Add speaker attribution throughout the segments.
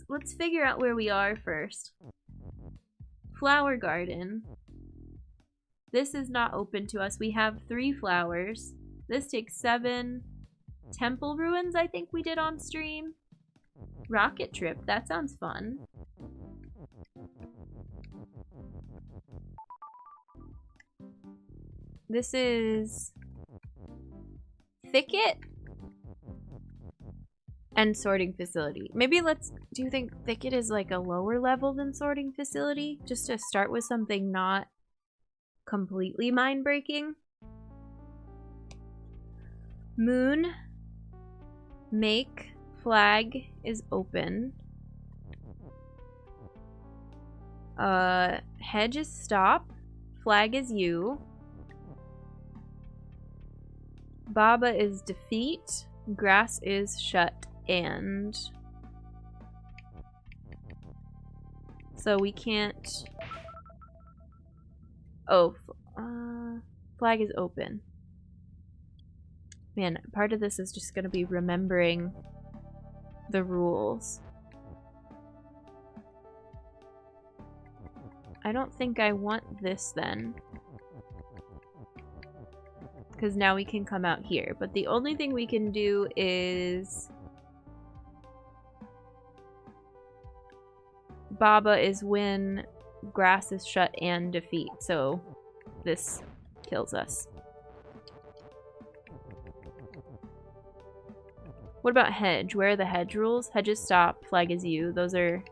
Speaker 1: let's figure out where we are first. Flower garden. This is not open to us. We have 3 flowers. This takes 7. Temple ruins, I think we did on stream. Rocket trip, that sounds fun. This is thicket and sorting facility. Maybe let's, do you think thicket is like a lower level than sorting facility? Just to start with something not completely mind-breaking. Moon, make, flag is open. Hedge is stop, flag is you. Baba is defeat, grass is shut, and so we can't. Oh, flag is open. Man, part of this is just gonna be remembering the rules. I don't think I want this then, because now we can come out here. But the only thing we can do is Baba is when grass is shut and defeat, so this kills us. What about hedge? Where are the hedge rules? Hedges stop, flag is you. Those are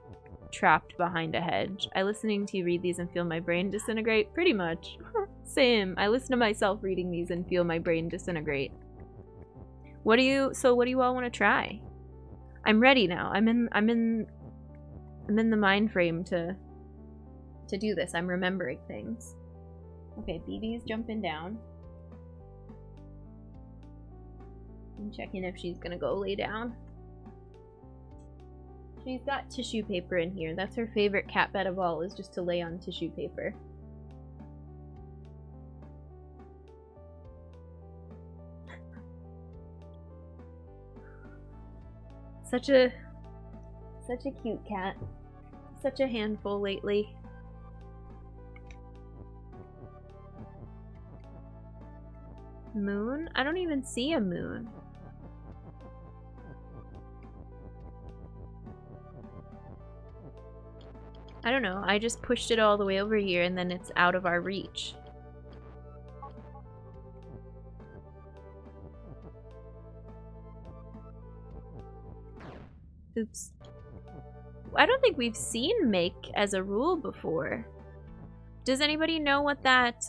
Speaker 1: trapped behind a hedge. I listening to you read these and feel my brain disintegrate. Pretty much. Same. I listen to myself reading these and feel my brain disintegrate. What do you all want to try? I'm ready now. I'm in the mind frame to do this. I'm remembering things. Okay, BB's jumping down. I'm checking if she's gonna go lay down. She's got tissue paper in here. That's her favorite cat bed of all, is just to lay on tissue paper. Such a cute cat. Such a handful lately. Moon? I don't even see a moon. I don't know. I just pushed it all the way over here and then it's out of our reach. Oops. I don't think we've seen make as a rule before. Does anybody know what that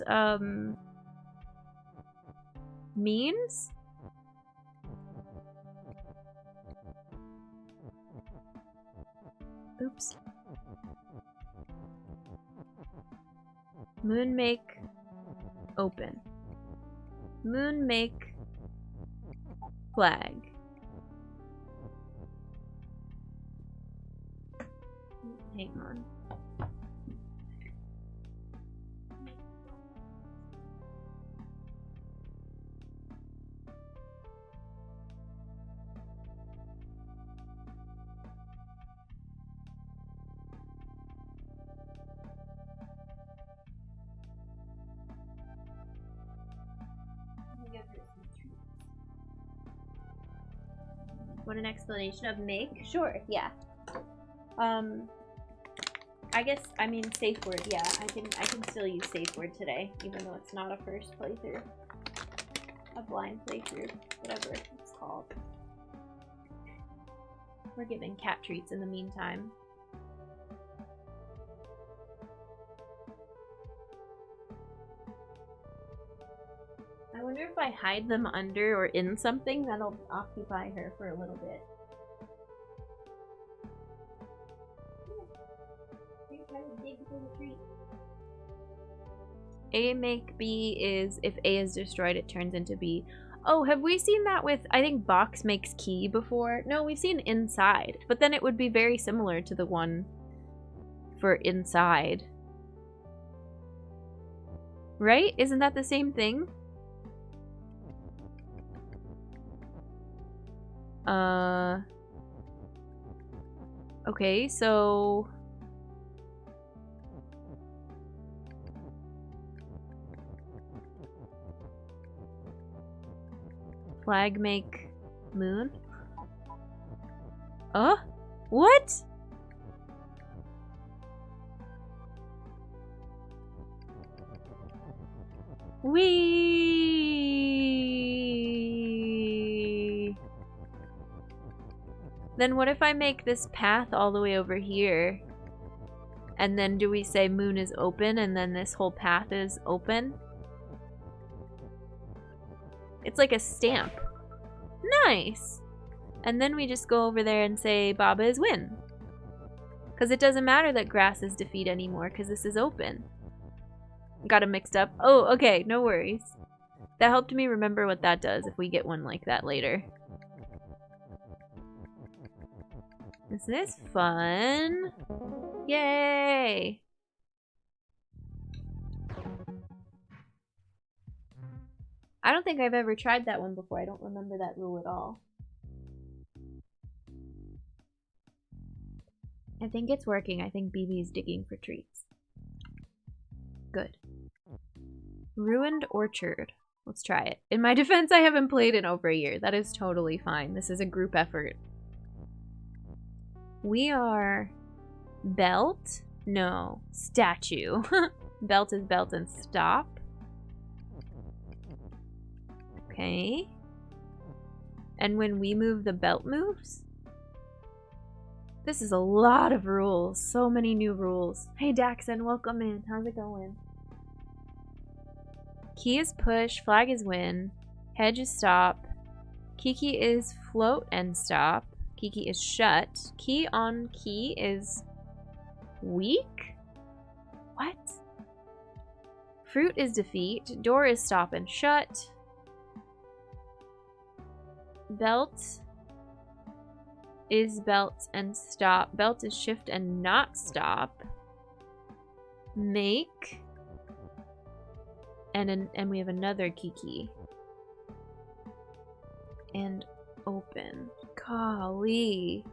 Speaker 1: means? Oops. Moon make open. Moon make flag. Hang on. What an explanation of make? Sure, yeah. I guess, I mean, safe word, yeah. I can still use safe word today, even though it's not a first playthrough. A blind playthrough, whatever it's called. We're giving cat treats in the meantime. I wonder if I hide them under or in something, that'll occupy her for a little bit. A make B is if A is destroyed, it turns into B. Oh, have we seen that with, I think box makes key before? No, we've seen inside, but then it would be very similar to the one for inside. Right? Isn't that the same thing? Okay, so... Flag make moon? What? Whee! Then what if I make this path all the way over here? And then do we say moon is open and then this whole path is open? It's like a stamp. Nice! And then we just go over there and say Baba is win. Because it doesn't matter that grass is defeat anymore because this is open. Got them mixed up. Oh, okay, no worries. That helped me remember what that does if we get one like that later. Isn't this fun? Yay! I don't think I've ever tried that one before. I don't remember that rule at all. I think it's working. I think BB's digging for treats. Good. Ruined Orchard. Let's try it. In my defense, I haven't played in over a year. That is totally fine. This is a group effort. We are... Belt? No. Statue. Belt is belt and stop. Okay. And when we move, the belt moves? This is a lot of rules. So many new rules. Hey Daxon, welcome in. How's it going? Key is push, flag is win, hedge is stop, Kiki is float and stop, Kiki is shut, key on key is weak? What? Fruit is defeat, door is stop and shut, belt is belt and stop, belt is shift and not stop, make, and we have another Kiki. And open. Golly.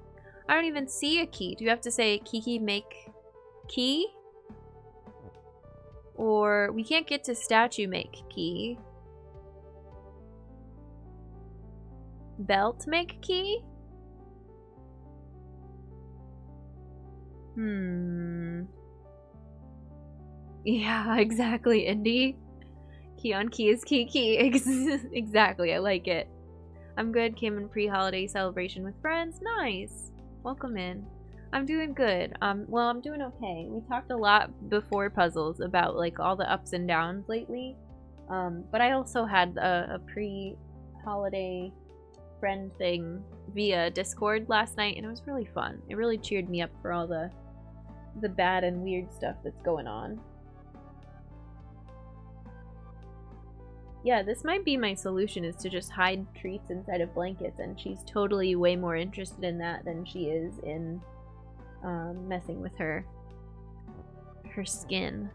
Speaker 1: I don't even see a key. Do you have to say Kiki make key? Or we can't get to statue make key. Belt make key? Yeah, exactly, Indy. Key on key is Kiki. Exactly, I like it. I'm good. Came in pre-holiday celebration with friends. Nice. Welcome in. I'm doing good. Well, I'm doing okay. We talked a lot before puzzles about like all the ups and downs lately. But I also had a pre-holiday friend thing via Discord last night, and it was really fun. It really cheered me up for all the bad and weird stuff that's going on. Yeah, this might be my solution, is to just hide treats inside of blankets, and she's totally way more interested in that than she is in messing with her skin.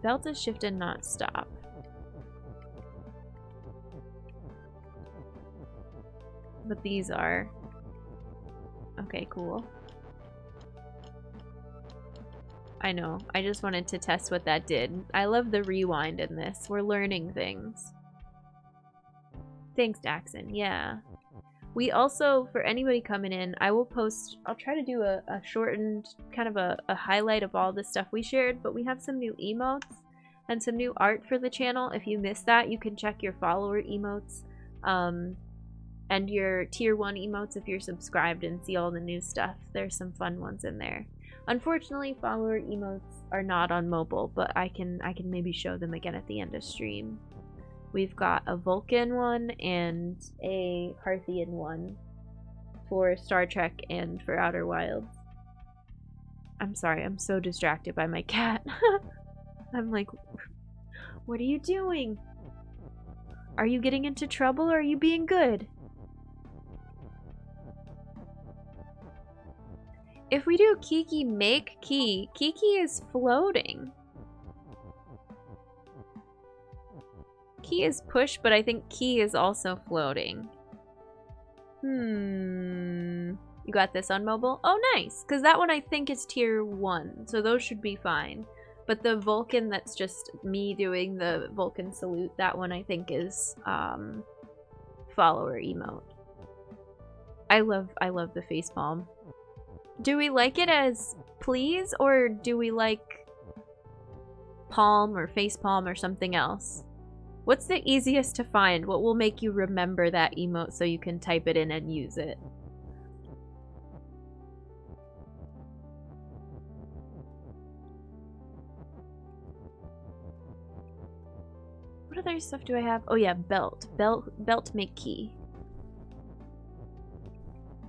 Speaker 1: Belt is shift and not stop. But these are... Okay, cool. I know. I just wanted to test what that did. I love the rewind in this. We're learning things. Thanks, Daxon. Yeah. We also, for anybody coming in, I will post... I'll try to do a shortened, kind of a highlight of all the stuff we shared, but we have some new emotes and some new art for the channel. If you missed that, you can check your follower emotes and your tier 1 emotes if you're subscribed and see all the new stuff. There's some fun ones in there. Unfortunately, follower emotes are not on mobile, but I can maybe show them again at the end of stream. We've got a Vulcan one and a Parthian one for Star Trek and for Outer Wilds. I'm sorry, I'm so distracted by my cat. I'm like, what are you doing? Are you getting into trouble or are you being good? If we do Kiki make key, Kiki is floating. Key is push, but I think key is also floating. got this on mobile? Oh, nice. Because that one I think is tier 1. So those should be fine. But the Vulcan that's just me doing the Vulcan salute, that one I think is follower emote. I love the facepalm. Do we like it as please, or do we like palm or facepalm or something else? What's the easiest to find? What will make you remember that emote so you can type it in and use it? What other stuff do I have? Oh yeah, belt. Belt make key.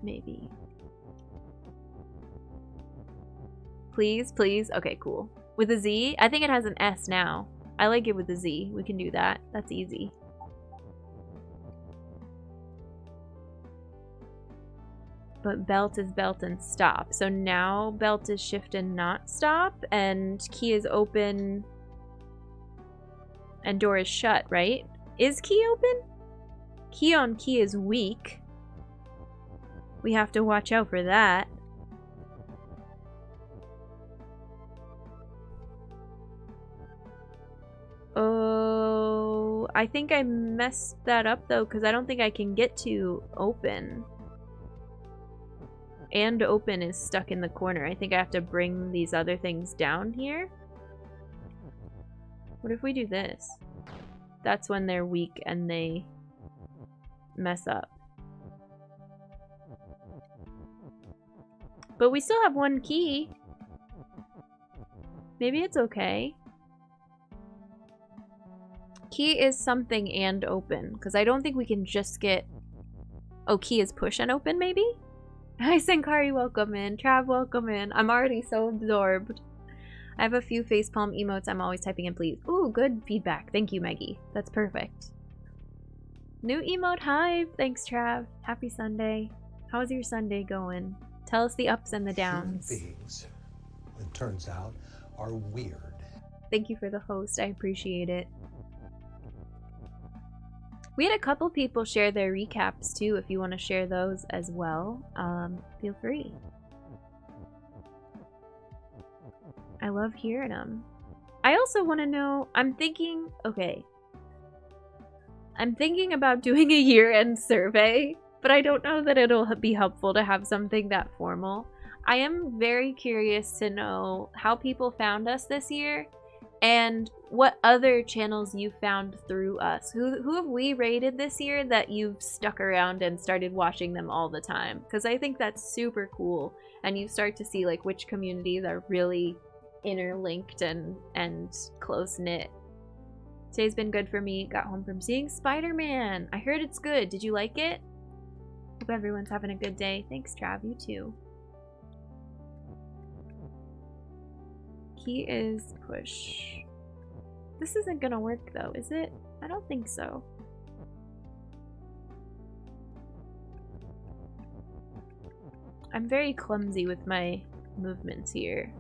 Speaker 1: Maybe. Please, please. Okay, cool. With a Z? I think it has an S now. I like it with a Z. We can do that. That's easy. But belt is belt and stop. So now belt is shift and not stop, and key is open and door is shut, right? Is key open? Key on key is weak. We have to watch out for that. Oh, I think I messed that up though, because I don't think I can get to open. And open is stuck in the corner. I think I have to bring these other things down here. What if we do this? That's when they're weak and they mess up. But we still have one key. Maybe it's okay. Key is something and open, because I don't think we can just get... Oh, key is push and open, maybe? Hi, Sankari, welcome in. Trav, welcome in. I'm already so absorbed. I have a few facepalm emotes I'm always typing in, please. Ooh, good feedback. Thank you, Maggie. That's perfect. New emote hive. Thanks, Trav. Happy Sunday. How's your Sunday going? Tell us the ups and the downs.
Speaker 2: Human beings, it turns out, are weird.
Speaker 1: Thank you for the host. I appreciate it. We had a couple people share their recaps too. If you want to share those as well, feel free. I love hearing them. I also want to know, I'm thinking about doing a year-end survey, but I don't know that it'll be helpful to have something that formal. I am very curious to know how people found us this year and what other channels you found through us. Who have we rated this year that you've stuck around and started watching them all the time? Because I think that's super cool, and you start to see like which communities are really interlinked and close-knit. Today's been good for me. Got home from seeing Spider-Man. I heard it's good. Did you like it? Hope everyone's having a good day. Thanks, Trav. You too. Key is push. This isn't gonna work though, is it? I don't think so. I'm very clumsy with my movements here.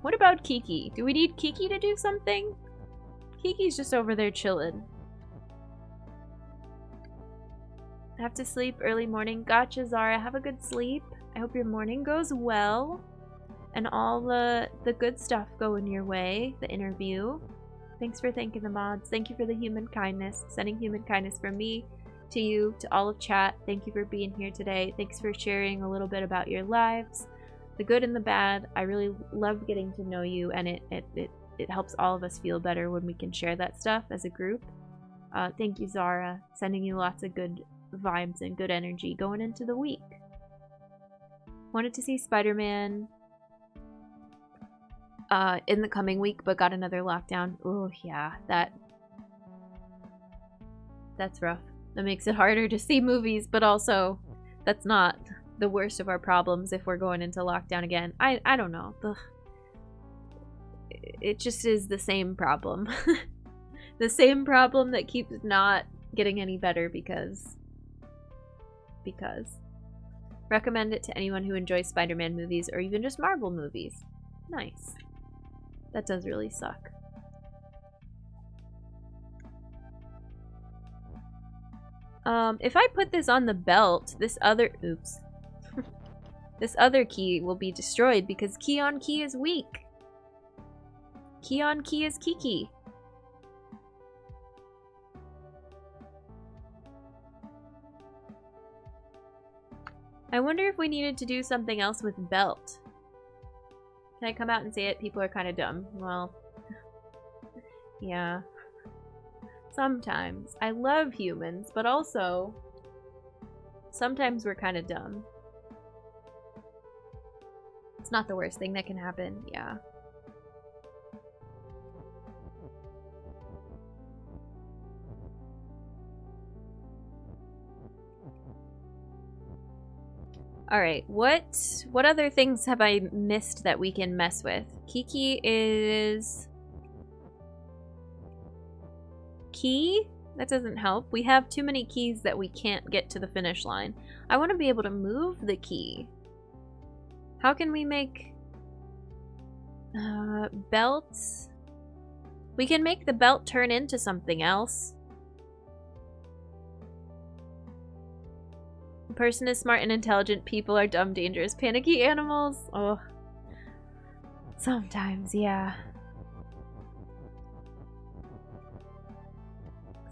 Speaker 1: What about Kiki? Do we need Kiki to do something? Kiki's just over there chilling. I have to sleep early morning. Gotcha, Zara. Have a good sleep. I hope your morning goes well. And all the good stuff going your way. The interview. Thanks for thanking the mods. Thank you for the human kindness. Sending human kindness from me to you, to all of chat. Thank you for being here today. Thanks for sharing a little bit about your lives. The good and the bad. I really love getting to know you, and it helps all of us feel better when we can share that stuff as a group. Thank you, Zara. Sending you lots of good vibes and good energy going into the week. Wanted to see Spider-Man in the coming week, but got another lockdown. Oh yeah, that's rough. That makes it harder to see movies, but also that's not the worst of our problems if we're going into lockdown again. I don't know. It just is the same problem. The same problem that keeps not getting any better because. Recommend it to anyone who enjoys Spider-Man movies or even just Marvel movies. Nice. That does really suck. If I put this on the belt, this other... Oops. This other key will be destroyed because key on key is weak. Key on key is Kiki. I wonder if we needed to do something else with belt. Can I come out and say it? People are kind of dumb. Well, yeah. Sometimes. I love humans, but also sometimes we're kind of dumb. It's not the worst thing that can happen, yeah. Alright, what other things have I missed that we can mess with? Kiki is... Key? That doesn't help. We have too many keys that we can't get to the finish line. I want to be able to move the key. How can we make... belts? We can make the belt turn into something else. The person is smart and intelligent. People are dumb, dangerous, panicky animals. Oh. Sometimes, yeah.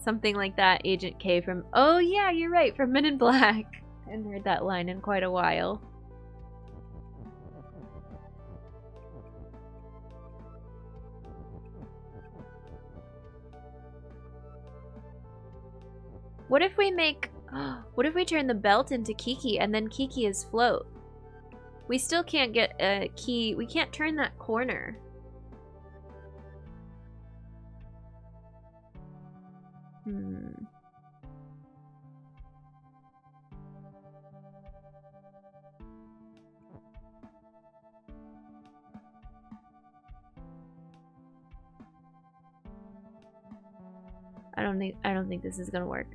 Speaker 1: Something like that. Agent K from... Oh, yeah, you're right. From Men in Black. I haven't heard that line in quite a while. What if we make... What if we turn the belt into Kiki and then Kiki is float? We still can't get a key. We can't turn that corner. I don't think this is gonna work.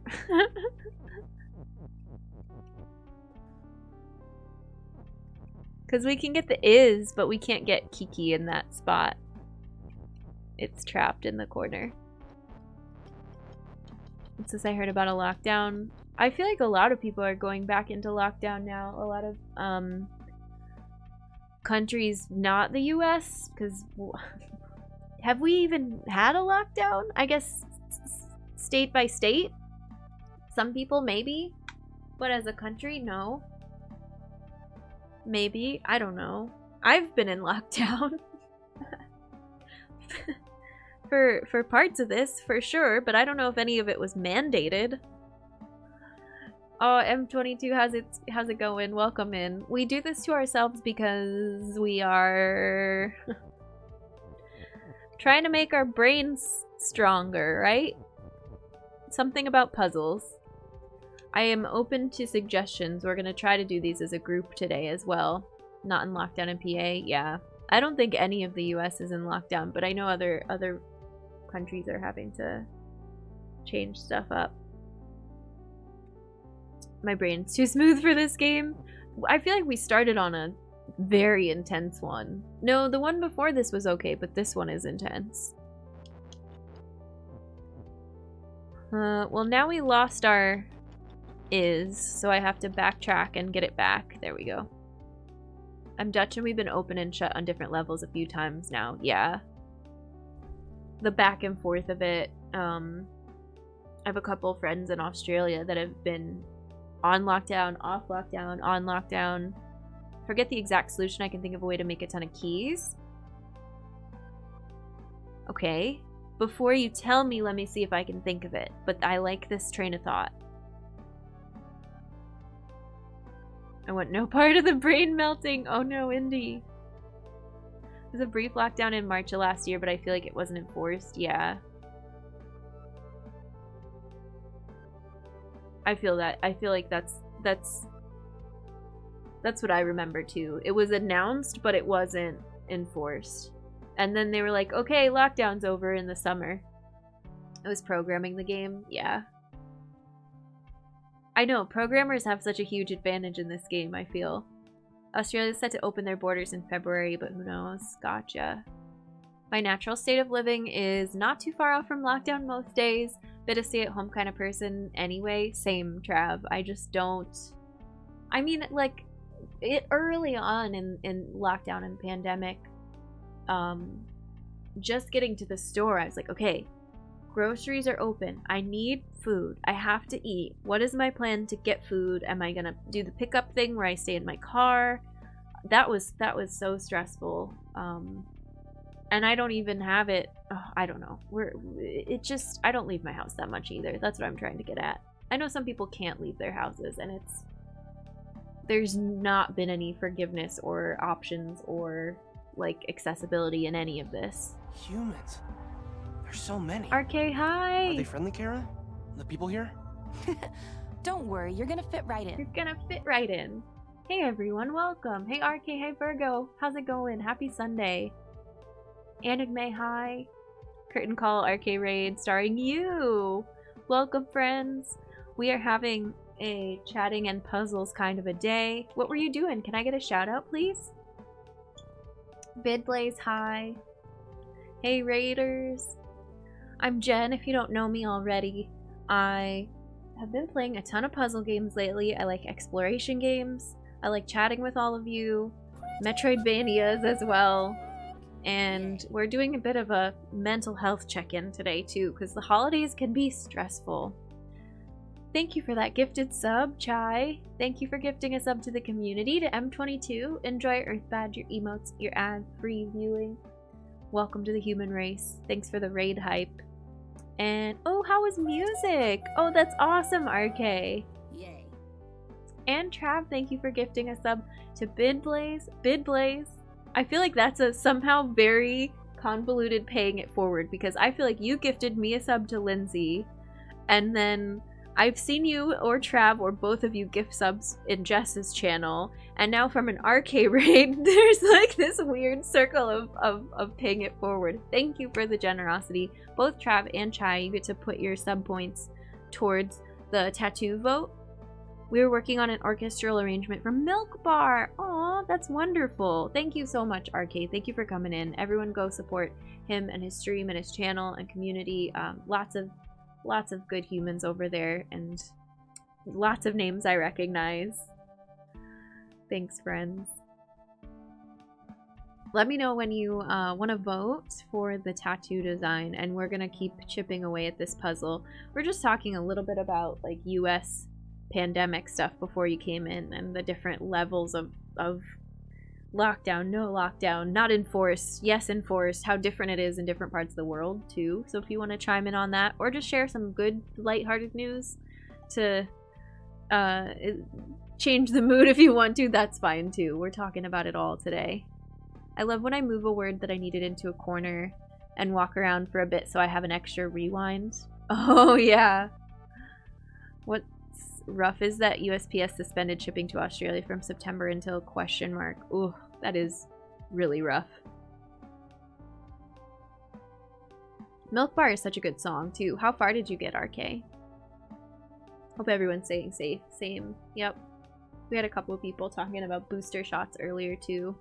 Speaker 1: Because we can get the is, but we can't get Kiki in that spot. It's trapped in the corner. What's this I heard about a lockdown? I feel like a lot of people are going back into lockdown now. A lot of countries, not the US, because have we even had a lockdown? I guess state by state. Some people maybe, but as a country, no. Maybe. I don't know. I've been in lockdown. for parts of this, for sure, but I don't know if any of it was mandated. Oh, M22, how's it going? Welcome in. We do this to ourselves because we are trying to make our brains stronger, right? Something about puzzles. I am open to suggestions. We're going to try to do these as a group today as well. Not in lockdown in PA, yeah. I don't think any of the US is in lockdown, but I know other countries are having to change stuff up. My brain's too smooth for this game. I feel like we started on a very intense one. No, the one before this was okay, but this one is intense. Well, now we lost our is, so I have to backtrack and get it back. There we go. I'm Dutch and we've been open and shut on different levels a few times now. Yeah. The back and forth of it. I have a couple friends in Australia that have been on lockdown, off lockdown, on lockdown. Forget the exact solution. I can think of a way to make a ton of keys. Okay. Before you tell me, let me see if I can think of it. But I like this train of thought. I want no part of the brain melting. Oh no, Indy. There's a brief lockdown in March of last year, but I feel like it wasn't enforced. Yeah. I feel that. I feel like that's what I remember too. It was announced, but it wasn't enforced. And then they were like, okay, lockdown's over in the summer. I was programming the game. Yeah. I know, programmers have such a huge advantage in this game, I feel. Australia's set to open their borders in February, but who knows? Gotcha. My natural state of living is not too far off from lockdown most days. Bit of stay-at-home kind of person anyway. Same, Trav. I just don't... I mean, like, early on in lockdown and pandemic, just getting to the store, I was like, okay, groceries are open. I need food. I have to eat. What is my plan to get food? Am I gonna do the pickup thing where I stay in my car? That was so stressful. And I don't even have it. Oh, I don't know. I don't leave my house that much either. That's what I'm trying to get at. I know some people can't leave their houses, and there's not been any forgiveness or options or like accessibility in any of this.
Speaker 3: Humans. There's so many.
Speaker 1: RK, hi.
Speaker 3: Are they friendly, Kara? The people here?
Speaker 4: Don't worry, you're gonna fit right in.
Speaker 1: You're gonna fit right in. Hey everyone, welcome. Hey RK, hey Virgo. How's it going? Happy Sunday. Anime, hi. Curtain Call Arcade Raid starring you. Welcome, friends. We are having a chatting and puzzles kind of a day. What were you doing? Can I get a shout out, please? Bidblaze, hi. Hey Raiders. I'm Jen, if you don't know me already. I have been playing a ton of puzzle games lately. I like exploration games. I like chatting with all of you. Metroidvanias as well. And we're doing a bit of a mental health check-in today too, because the holidays can be stressful. Thank you for that gifted sub, Chai. Thank you for gifting a sub to the community, to M22. Enjoy Earth Badge, your emotes, your ad-free viewing. Welcome to the human race. Thanks for the raid hype. And, oh, how was music? Oh, that's awesome, RK.
Speaker 4: Yay.
Speaker 1: And Trav, thank you for gifting a sub to Bidblaze. Bidblaze. I feel like that's a somehow very convoluted paying it forward, because I feel like you gifted me a sub to Lindsay, and then I've seen you or Trav or both of you gift subs in Jess's channel, and now from an RK raid, there's like this weird circle of paying it forward. Thank you for the generosity. Both Trav and Chai, you get to put your sub points towards the tattoo vote. We were working on an orchestral arrangement for Milk Bar. Aw, that's wonderful. Thank you so much, RK. Thank you for coming in. Everyone go support him and his stream and his channel and community. Lots of good humans over there, and lots of names I recognize. Thanks, friends. Let me know when you want to vote for the tattoo design, and we're gonna keep chipping away at this puzzle. We're just talking a little bit about like US pandemic stuff before you came in, and the different levels of lockdown, no lockdown, not enforced, yes enforced, how different it is in different parts of the world too. So if you want to chime in on that, or just share some good lighthearted news to change the mood if you want to, that's fine too. We're talking about it all today. I love when I move a word that I needed into a corner and walk around for a bit so I have an extra rewind. Oh yeah. What's rough is that USPS suspended shipping to Australia from September until question mark. Ooh, that is really rough. Milk Bar is such a good song too. How far did you get, RK? Hope everyone's staying safe. Same. Yep. We had a couple of people talking about booster shots earlier too.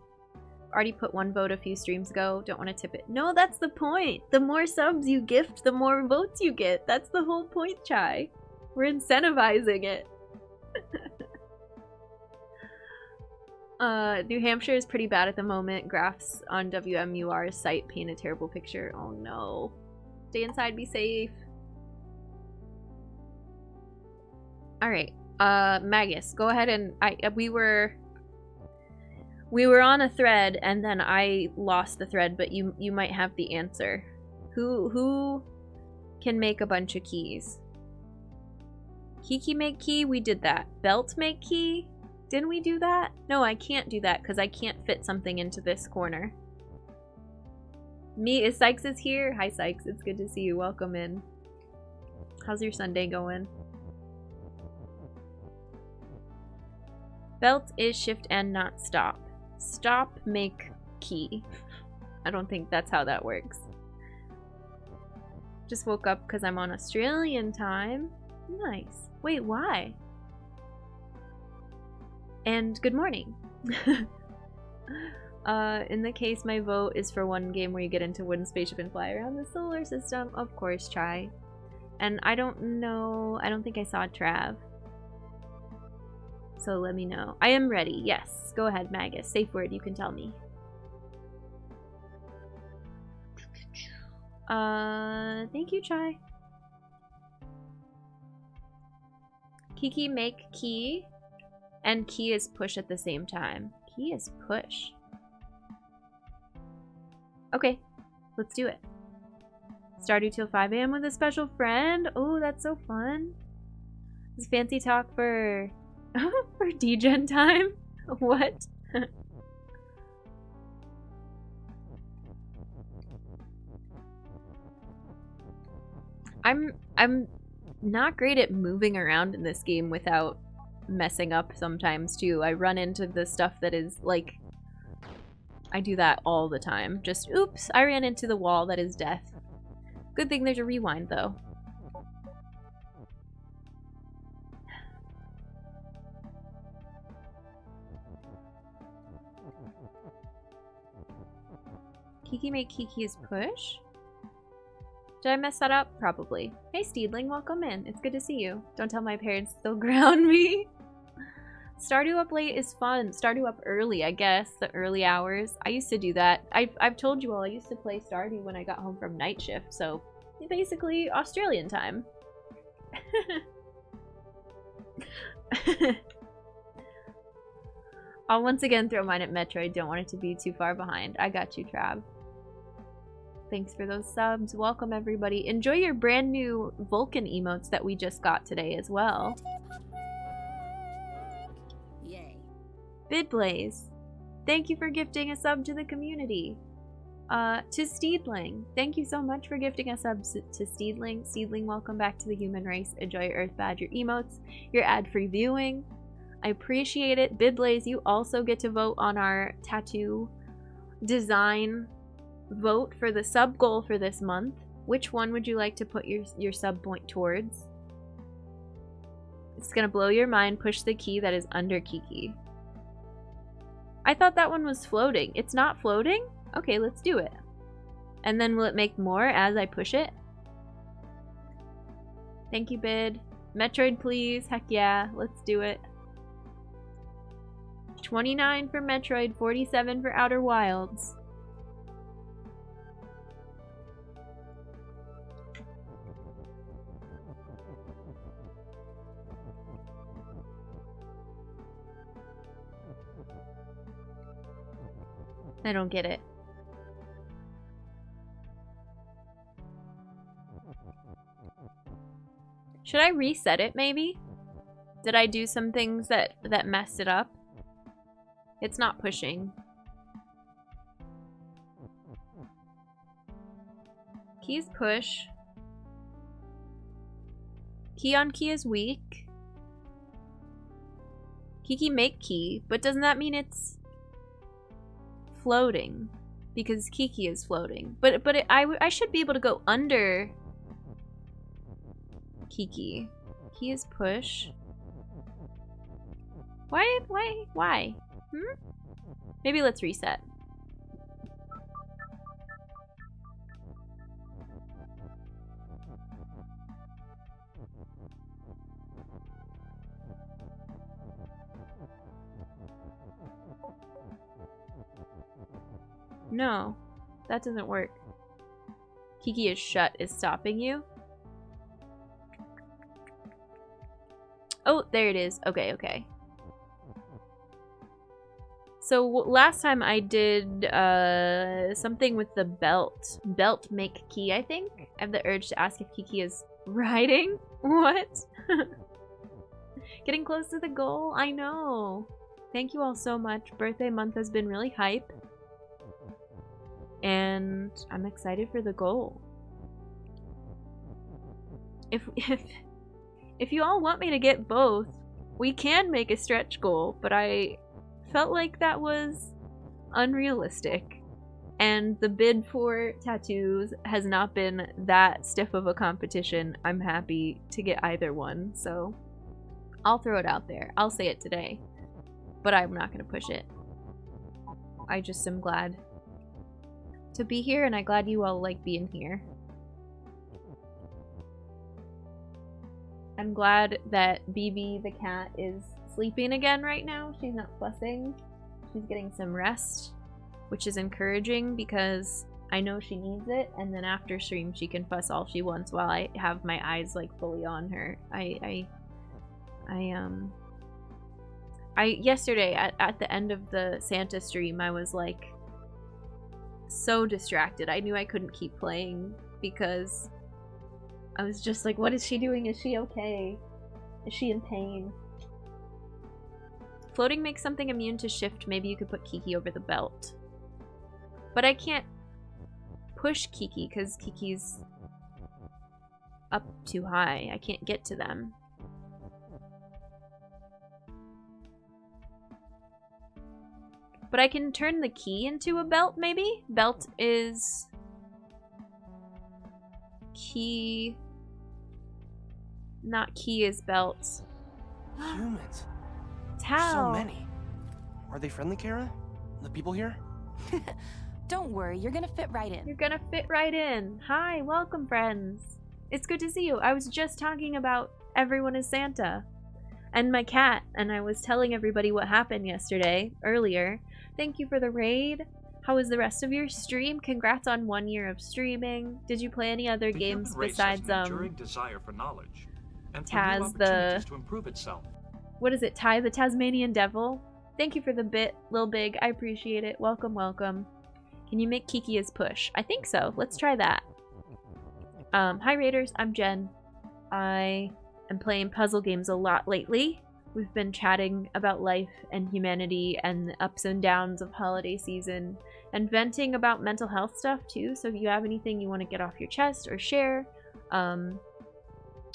Speaker 1: Already put one vote a few streams ago. Don't want to tip it. No, that's the point. The more subs you gift, the more votes you get. That's the whole point, Chai. We're incentivizing it. New Hampshire is pretty bad at the moment. Graphs on WMUR's site paint a terrible picture. Oh no. Stay inside, be safe. Alright. Magus, go ahead and we were on a thread and then I lost the thread, but you might have the answer. Who can make a bunch of keys? Kiki make key? We did that. Belt make key? Didn't we do that? No, I can't do that because I can't fit something into this corner. Me, is Sykes is here? Hi Sykes, it's good to see you. Welcome in. How's your Sunday going? Belt is shift and not stop. Stop make key. I don't think that's how that works. Just woke up because I'm on Australian time. Nice. Wait, why? And good morning. In the case my vote is for one game where you get into a wooden spaceship and fly around the solar system, of course, try. And I don't know, I don't think I saw Trav. So let me know. I am ready, yes. Go ahead, Magus. Safe word, you can tell me. Thank you, Chai. Kiki make key, and key is push at the same time. Key is push. Okay, let's do it. Stardew till 5 AM with a special friend. Oh, that's so fun. This fancy talk for for degen time. What? I'm not great at moving around in this game without messing up sometimes too. I run into the stuff that is like, I do that all the time. Just oops, I ran into the wall, that is death. Good thing there's a rewind though. Kiki make Kiki's push? Did I mess that up? Probably. Hey Steedling, welcome in. It's good to see you. Don't tell my parents they'll ground me. Stardew up late is fun. Stardew up early, I guess. The early hours. I used to do that. I've told you all, I used to play Stardew when I got home from night shift, so basically Australian time. I'll once again throw mine at Metroid. Don't want it to be too far behind. I got you, Trav. Thanks for those subs. Welcome, everybody. Enjoy your brand new Vulcan emotes that we just got today as well.
Speaker 4: Yay.
Speaker 1: Bidblaze, thank you for gifting a sub to the community. To Steedling, thank you so much for gifting a sub to Steedling. Steedling, welcome back to the human race. Enjoy your Earth Badger emotes, your ad-free viewing. I appreciate it. Bidblaze, you also get to vote on our tattoo design vote for the sub goal for this month. Which one would you like to put your sub point towards? It's gonna blow your mind. Push the key that is under Kiki. I thought that one was floating. It's not floating? Okay, let's do it. And then will it make more as I push it? Thank you, Bid. Metroid, please. Heck yeah, let's do it. 29 for Metroid, 47 for Outer Wilds. I don't get it. Should I reset it maybe? Did I do some things that messed it up? It's not pushing. Keys push. Key on key is weak. Kiki make key, but doesn't that mean it's floating? Because Kiki is floating. But I should be able to go under Kiki. Key is push. Why? Maybe let's reset. No, that doesn't work. Kiki is shut is stopping you. Oh, there it is. Okay. So last time I did something with the belt. Belt make key, I think. I have the urge to ask if Kiki is riding. What? Getting close to the goal? I know. Thank you all so much. Birthday month has been really hype. And I'm excited for the goal. If you all want me to get both, we can make a stretch goal, but I felt like that was unrealistic. And the bid for tattoos has not been that stiff of a competition. I'm happy to get either one, so I'll throw it out there. I'll say it today. but I'm not gonna push it. I just am glad to be here, and I'm glad you all like being here. I'm glad that BB the cat is sleeping again right now. She's not fussing. She's getting some rest, which is encouraging because I know she needs it, and then after stream she can fuss all she wants while I have my eyes like fully on her. Yesterday at the end of the Santa stream, I was like so distracted. I knew I couldn't keep playing because I was just like, what is she doing? Is she okay? Is she in pain? Floating makes something immune to shift. Maybe you could put Kiki over the belt. But I can't push Kiki because Kiki's up too high. I can't get to them. But I can turn the key into a belt, maybe? Belt is... key... Not key is belt.
Speaker 3: Humans.
Speaker 1: Tao.
Speaker 3: So many. Are they friendly, Kara? The people here?
Speaker 4: Don't worry, you're gonna fit right in.
Speaker 1: You're gonna fit right in. Hi, welcome friends. It's good to see you. I was just talking about everyone is Santa. And my cat, and I was telling everybody what happened yesterday, earlier. Thank you for the raid. How was the rest of your stream? Congrats on 1 year of streaming. Did you play any other games besides
Speaker 5: desire for knowledge and
Speaker 1: Taz
Speaker 5: to improve itself.
Speaker 1: What is it, Ty the Tasmanian Devil? Thank you for the bit, Lil Big. I appreciate it. Welcome, welcome. Can you make Kiki as push? I think so. Let's try that. Hi Raiders, I'm Jen. I am playing puzzle games a lot lately. We've been chatting about life and humanity and the ups and downs of holiday season and venting about mental health stuff too. So if you have anything you want to get off your chest or share,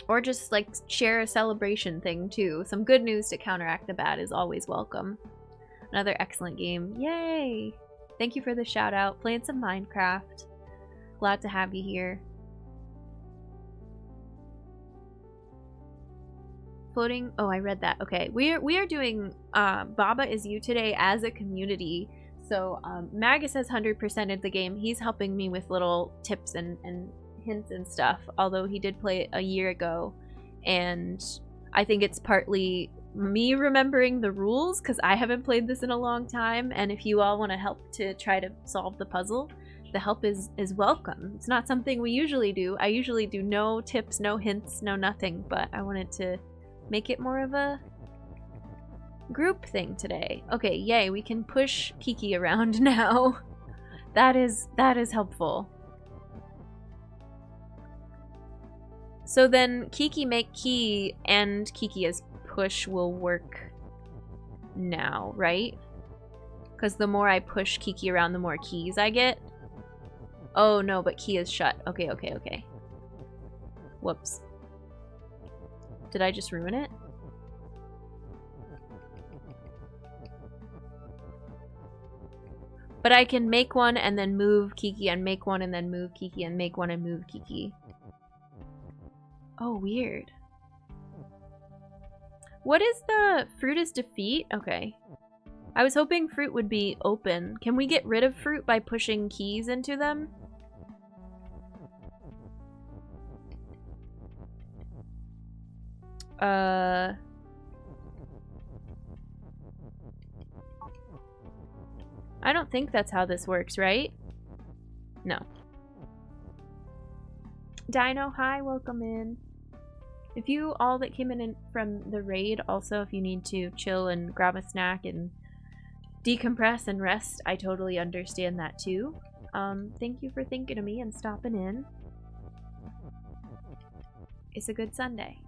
Speaker 1: or just like share a celebration thing too. Some good news to counteract the bad is always welcome. Another excellent game. Yay! Thank you for the shout out. Playing some Minecraft. Glad to have you here. Floating. Oh, I read that. Okay. We are doing babaisyou today as a community. So Magus has 100%ed the game. He's helping me with little tips and hints and stuff, although he did play it a year ago, and I think it's partly me remembering the rules because I haven't played this in a long time, and if you all want to help to try to solve the puzzle, the help is welcome. It's not something we usually do. I usually do no tips, no hints, no nothing, but I wanted to make it more of a group thing today. Okay, yay, we can push Kiki around now. That is helpful. So then Kiki make key and Kiki as push will work now, right? Because the more I push Kiki around, the more keys I get. Oh no, but key is shut. Okay, okay, okay. Whoops. Did I just ruin it? But I can make one and then move Kiki and make one and then move Kiki and make one and move Kiki. Oh, weird. What is the fruit is defeat? Okay. I was hoping fruit would be open. Can we get rid of fruit by pushing keys into them? I don't think that's how this works, right? No. Dino, hi, welcome in. If you all that came in from the raid, also if you need to chill and grab a snack and decompress and rest, I totally understand that too. Thank you for thinking of me and stopping in. It's a good Sunday.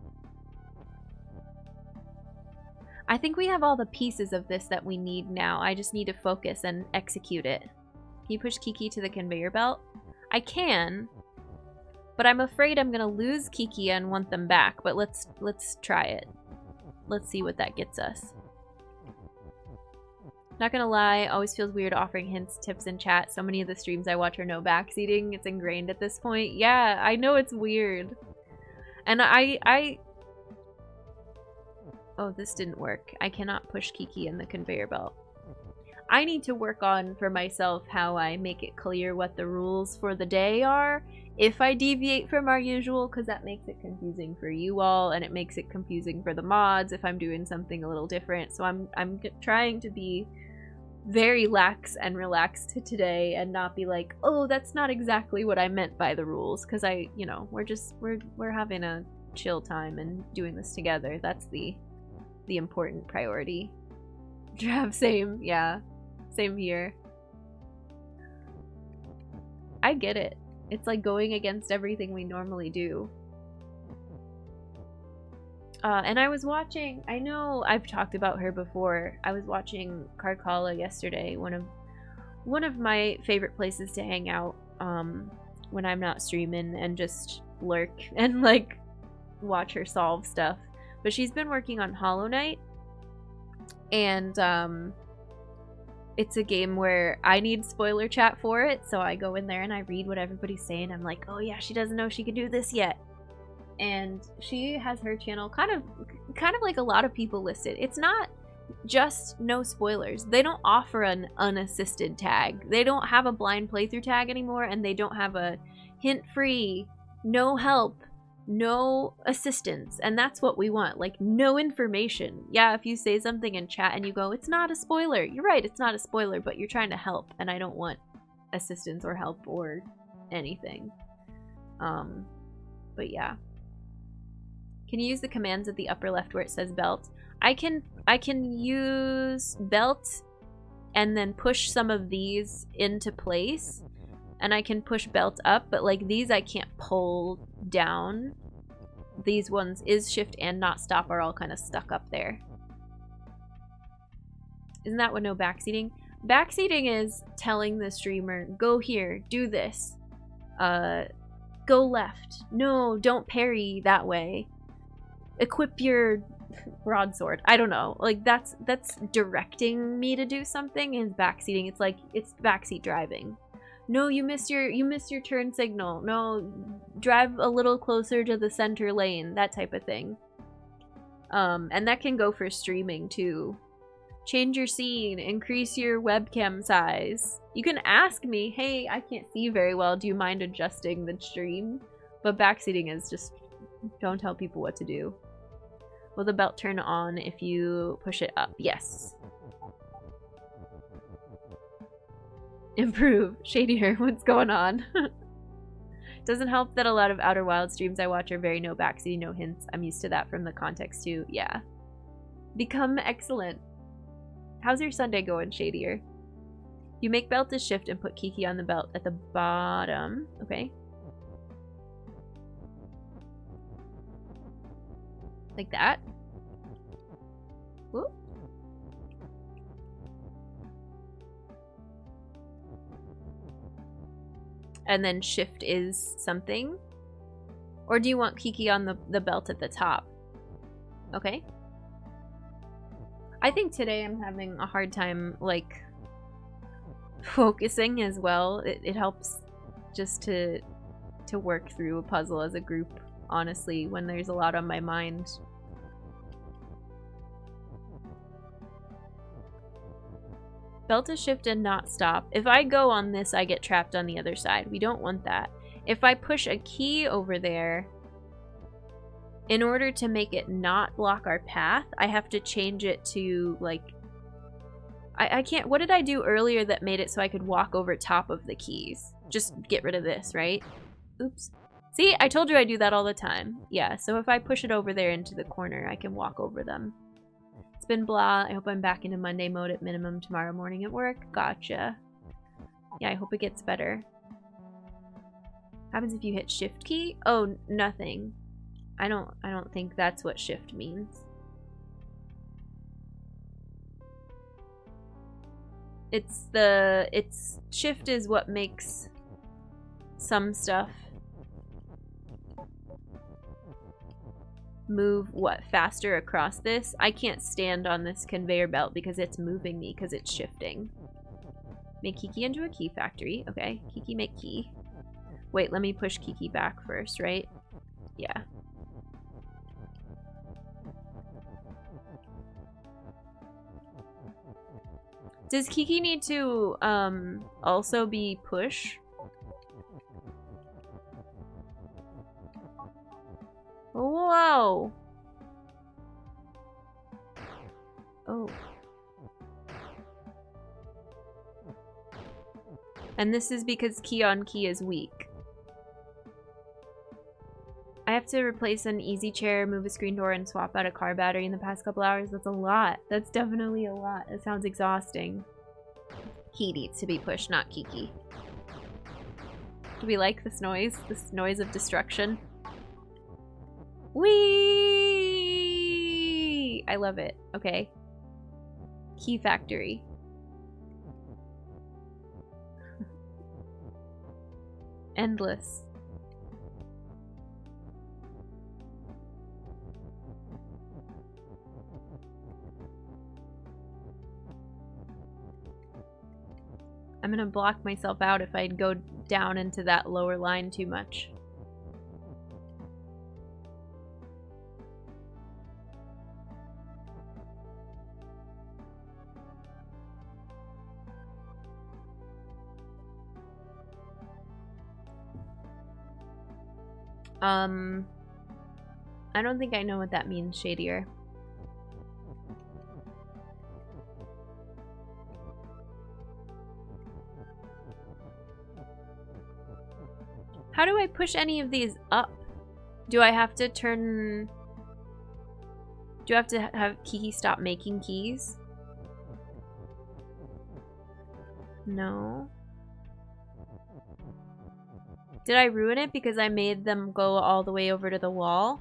Speaker 1: I think we have all the pieces of this that we need now. I just need to focus and execute it. Can you push Kiki to the conveyor belt? I can. But I'm afraid I'm gonna lose Kiki and want them back, but let's try it. Let's see what that gets us. Not gonna lie, always feels weird offering hints, tips in chat. So many of the streams I watch are no backseating. It's ingrained at this point. Yeah, I know it's weird. And Oh, this didn't work. I cannot push Kiki in the conveyor belt. I need to work on for myself how I make it clear what the rules for the day are if I deviate from our usual, because that makes it confusing for you all, and it makes it confusing for the mods if I'm doing something a little different. So I'm trying to be very lax and relaxed today and not be like, oh, that's not exactly what I meant by the rules, because you know, we're having a chill time and doing this together. That's the important priority. Drav, same, yeah. Same here. I get it. It's like going against everything we normally do. And I was watching, I know I've talked about her before. I was watching Karkala yesterday, one of my favorite places to hang out when I'm not streaming and just lurk and like watch her solve stuff. But she's been working on Hollow Knight, and it's a game where I need spoiler chat for it, so I go in there and I read what everybody's saying. I'm like, oh yeah, she doesn't know she can do this yet. And she has her channel kind of like a lot of people listed. It's not just no spoilers. They don't offer an unassisted tag. They don't have a blind playthrough tag anymore, and they don't have a hint free, no help, no assistance. And that's what we want. Like, no information. Yeah, if you say something in chat and you go, it's not a spoiler, you're right, it's not a spoiler, but you're trying to help, and I don't want assistance or help or anything. But yeah. Can you use the commands at the upper left where it says belt? I can use belt and then push some of these into place, and I can push belt up, but like these I can't pull down. These ones is shift and not stop are all kind of stuck up there. Isn't that what no backseating? Backseating is telling the streamer, go here, do this, go left, no, don't parry that way, equip your broadsword. I don't know, like that's directing me to do something. Is backseating. It's like, it's backseat driving. No, you missed your turn signal. No, drive a little closer to the center lane, that type of thing. And that can go for streaming too. Change your scene, increase your webcam size. You can ask me, hey, I can't see you very well, do you mind adjusting the stream? But backseating is just, don't tell people what to do. Will the belt turn on if you push it up? Yes. Improve. Shadier, what's going on? Doesn't help that a lot of Outer Wild streams I watch are very no backseating, no hints. I'm used to that from the context too. Yeah. Become excellent. How's your Sunday going, Shadier? You make belt as shift and put Kiki on the belt at the bottom. Okay. Like that. Whoop. And then shift is something. Or do you want Kiki on the belt at the top? Okay. I think today I'm having a hard time, like, focusing as well. It helps just to work through a puzzle as a group, honestly, when there's a lot on my mind. Belt is shift and not stop. If I go on this, I get trapped on the other side. We don't want that. If I push a key over there, in order to make it not block our path, I have to change it to, like... I can't... What did I do earlier that made it so I could walk over top of the keys? Just get rid of this, right? Oops. See? I told you I do that all the time. Yeah, so if I push it over there into the corner, I can walk over them. It's been blah. I hope I'm back into Monday mode at minimum tomorrow morning at work. Gotcha. Yeah, I hope it gets better. Happens if you hit shift key? Oh, nothing. I don't think that's what shift means. It's shift is what makes some stuff move faster across this. I can't stand on this conveyor belt because it's moving me because it's shifting. Make Kiki into a key factory. Okay, Kiki make key. Wait, let me push Kiki back first, right? Yeah. Does Kiki need to also be push? Whoa. Oh. And this is because key on key is weak. I have to replace an easy chair, move a screen door, and swap out a car battery in the past couple hours. That's a lot. That's definitely a lot. It sounds exhausting. He needs to be pushed, not Kiki. Do we like this noise? This noise of destruction? Whee! I love it. Okay. Key factory. Endless. I'm gonna block myself out if I go down into that lower line too much. I don't think I know what that means, Shadier. How do I push any of these up? Do I have to turn... Do I have to have Kiki stop making keys? No. Did I ruin it because I made them go all the way over to the wall?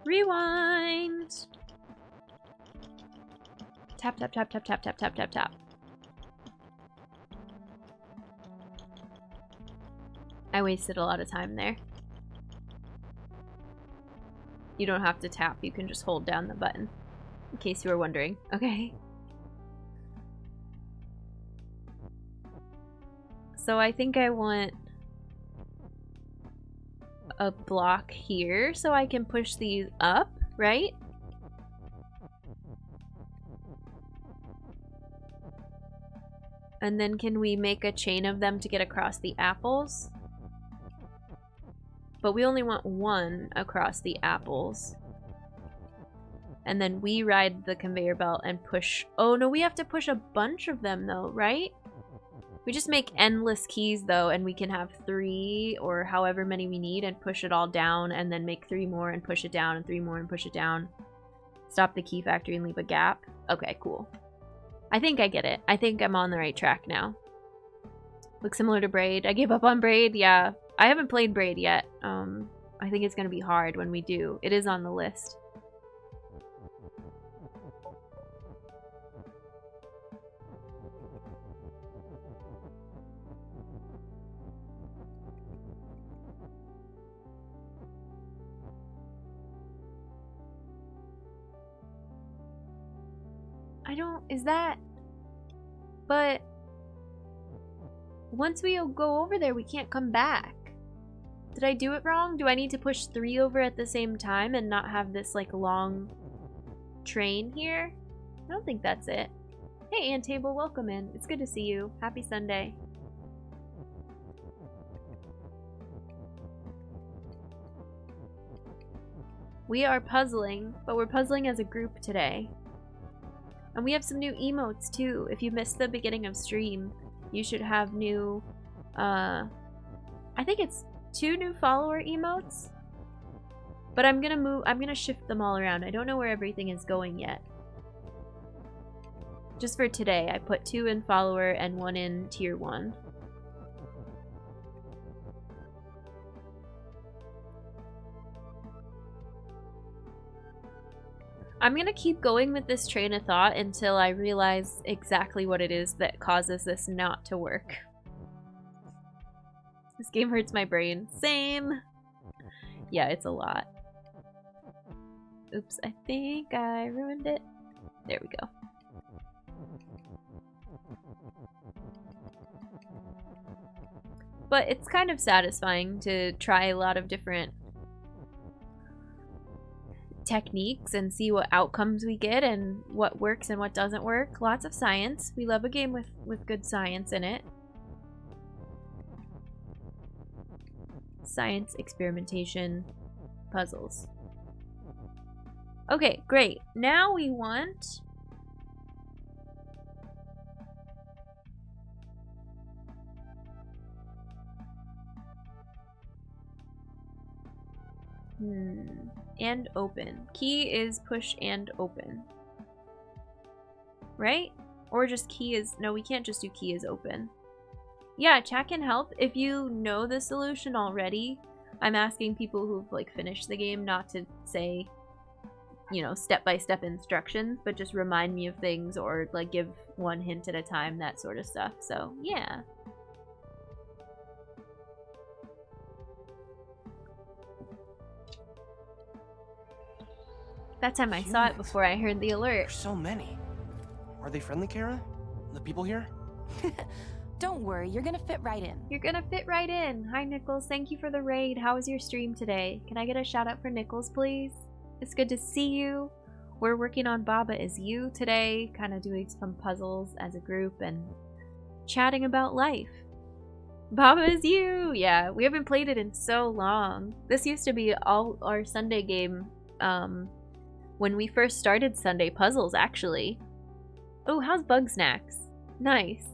Speaker 1: Rewind! Tap, tap, tap, tap, tap, tap, tap, tap, tap. I wasted a lot of time there. You don't have to tap, you can just hold down the button. In case you were wondering. Okay. So I think I want a block here so I can push these up, right? And then can we make a chain of them to get across the apples? But we only want one across the apples. And then we ride the conveyor belt and push... Oh no, we have to push a bunch of them though, right? We just make endless keys though, and we can have 3 or however many we need and push it all down, and then make 3 more and push it down, and 3 more and push it down. Stop the key factory and leave a gap. Okay, cool. I think I get it. I think I'm on the right track now. Looks similar to Braid. I gave up on Braid, yeah. I haven't played Braid yet. I think it's gonna be hard when we do. It is on the list. I don't... Is that... But... Once we go over there, we can't come back. Did I do it wrong? Do I need to push 3 over at the same time and not have this, like, long train here? I don't think that's it. Hey, Antable, welcome in. It's good to see you. Happy Sunday. We are puzzling, but we're puzzling as a group today. And we have some new emotes, too. If you missed the beginning of stream, you should have new, I think it's 2 new follower emotes. But I'm gonna shift them all around. I don't know where everything is going yet. Just for today, I put 2 in follower and 1 in tier 1. I'm gonna keep going with this train of thought until I realize exactly what it is that causes this not to work. This game hurts my brain. Same! Yeah, it's a lot. Oops, I think I ruined it. There we go. But it's kind of satisfying to try a lot of different techniques and see what outcomes we get and what works and what doesn't work. Lots of science. We love a game with good science in it. Science, experimentation, puzzles. Okay, great. Now we want... And open. Key is push and open. Right? Or just key is... No, we can't just do key is open. Yeah, chat can help. If you know the solution already, I'm asking people who've like finished the game not to say, you know, step-by-step instructions, but just remind me of things or like give one hint at a time, that sort of stuff. So, yeah. That time I saw it before I heard the alert.
Speaker 3: There's so many. Are they friendly, Kara? The people here?
Speaker 4: Don't worry, you're gonna fit right in.
Speaker 1: You're gonna fit right in. Hi, Nichols. Thank you for the raid. How was your stream today? Can I get a shout out for Nichols, please? It's good to see you. We're working on babaisyou today, kind of doing some puzzles as a group and chatting about life. Babaisyou! Yeah, we haven't played it in so long. This used to be all our Sunday game, when we first started Sunday puzzles, actually. Oh, how's Bugsnax? Nice.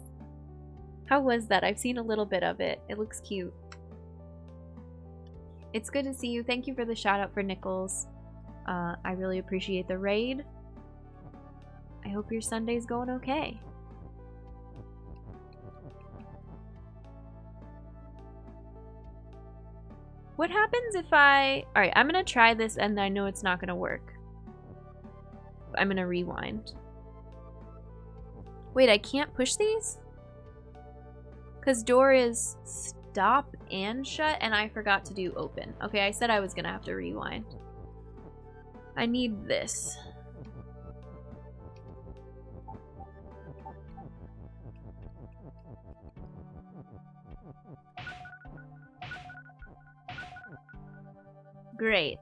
Speaker 1: How was that? I've seen a little bit of it. It looks cute. It's good to see you. Thank you for the shout out for Nichols. I really appreciate the raid. I hope your Sunday's going okay. What happens if I... Alright, I'm gonna try this and I know it's not gonna work. I'm gonna rewind. Wait, I can't push these? Because door is stop and shut, and I forgot to do open. Okay, I said I was gonna have to rewind. I need this. Great.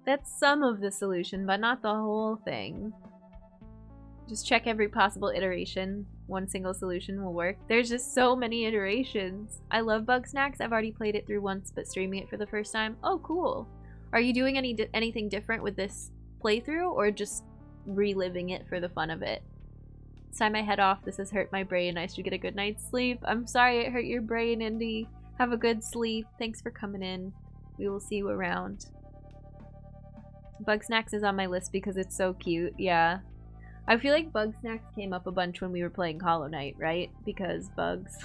Speaker 1: That's some of the solution, but not the whole thing. Just check every possible iteration. One single solution will work. There's just so many iterations. I love Bugsnax. I've already played it through once, but streaming it for the first time. Oh, cool. Are you doing anything different with this playthrough, or just reliving it for the fun of it? It's time I head off. This has hurt my brain. I should get a good night's sleep. I'm sorry it hurt your brain, Indy. Have a good sleep. Thanks for coming in. We will see you around. Bugsnax is on my list because it's so cute. Yeah. I feel like Bugsnax came up a bunch when we were playing Hollow Knight, right? Because bugs.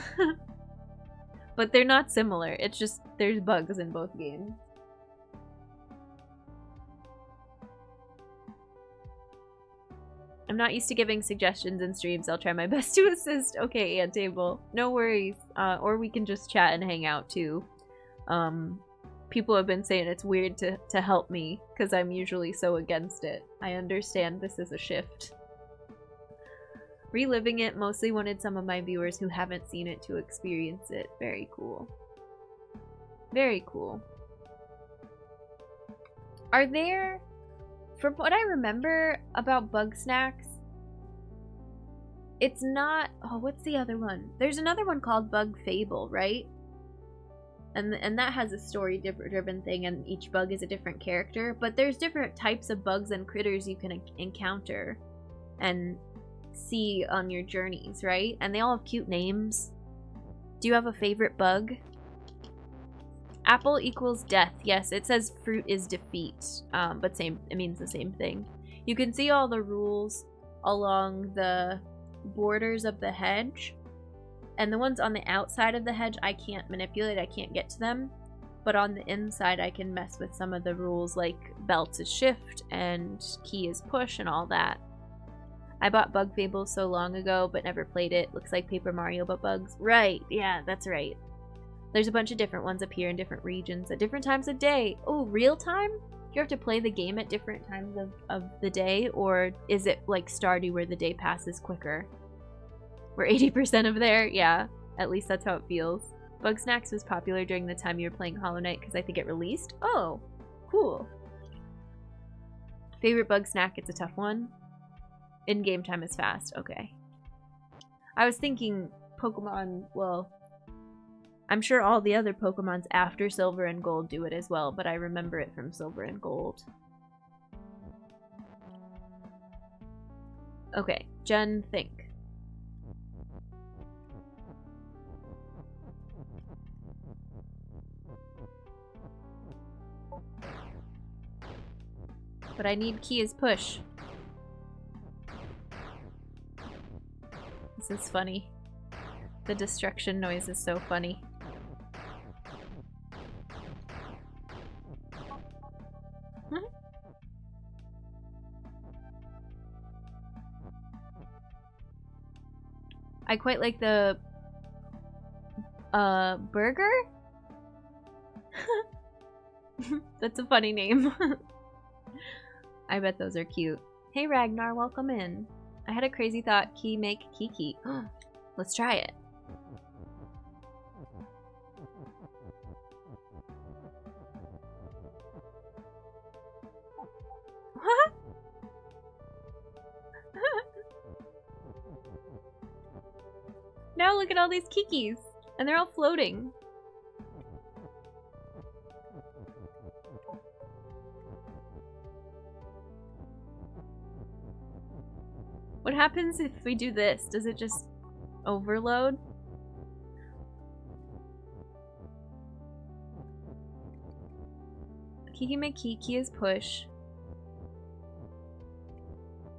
Speaker 1: But they're not similar. It's just there's bugs in both games. I'm not used to giving suggestions in streams. I'll try my best to assist. Okay, Antable. No worries. Or we can just chat and hang out too. People have been saying it's weird to help me because I'm usually so against it. I understand this is a shift. Reliving it, mostly wanted some of my viewers who haven't seen it to experience it. Very cool. Very cool. Are there... From what I remember about Bugsnax, it's not... Oh, what's the other one? There's another one called Bug Fable, right? And that has a story-driven thing, and each bug is a different character. But there's different types of bugs and critters you can encounter and see on your journeys, right? And they all have cute names. Do you have a favorite bug? Apple equals death. Yes, it says fruit is defeat, but it means the same thing. You can see all the rules along the borders of the hedge, and the ones on the outside of the hedge I can't manipulate, I can't get to them, but on the inside I can mess with some of the rules, like belt is shift and key is push and all that. I bought Bug Fable so long ago but never played it. Looks like Paper Mario but bugs. Right, yeah, that's right. There's a bunch of different ones up here in different regions at different times of day. Oh, real time? Do you have to play the game at different times of the day, or is it like Stardew where the day passes quicker? We're 80% of there? Yeah, at least that's how it feels. Bugsnax was popular during the time you were playing Hollow Knight because I think it released. Oh, cool. Favorite Bugsnax? It's a tough one. In-game time is fast. Okay. I was thinking Pokemon, well, I'm sure all the other Pokemons after Silver and Gold do it as well, but I remember it from Silver and Gold. Okay, Jen, think. But I need key as push. This is funny. The destruction noise is so funny. I quite like the burger? That's a funny name. I bet those are cute. Hey Ragnar, welcome in. I had a crazy thought, key make Kiki. Let's try it. What? Now look at all these Kikis, and they're all floating. What happens if we do this? Does it just overload? Kiki make Kiki is push.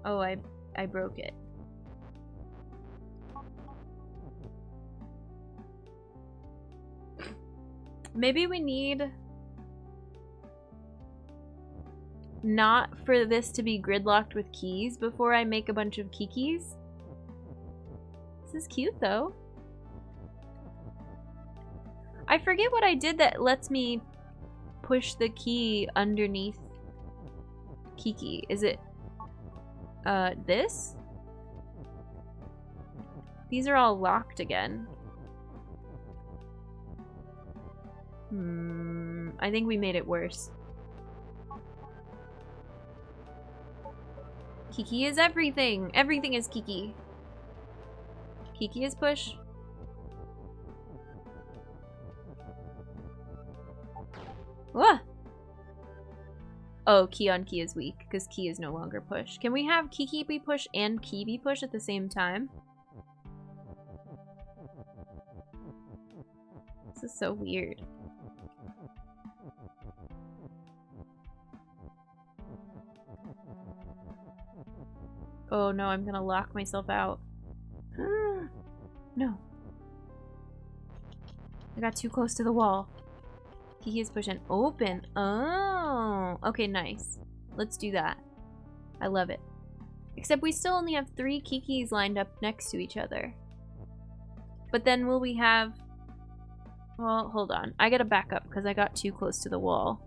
Speaker 1: Oh, I broke it. Maybe we need not for this to be gridlocked with keys before I make a bunch of Kikis. This is cute though. I forget what I did that lets me push the key underneath Kiki. Is it this? These are all locked again. I think we made it worse. Kiki is everything. Everything is Kiki. Kiki is push. What? Oh, key on key is weak because key is no longer push. Can we have Kiki be push and key be push at the same time? This is so weird. Oh no, I'm gonna lock myself out. No. I got too close to the wall. Kiki is push and open. Oh, okay, nice. Let's do that. I love it. Except we still only have 3 Kikis lined up next to each other. But then will we have... Well, hold on. I gotta back up because I got too close to the wall.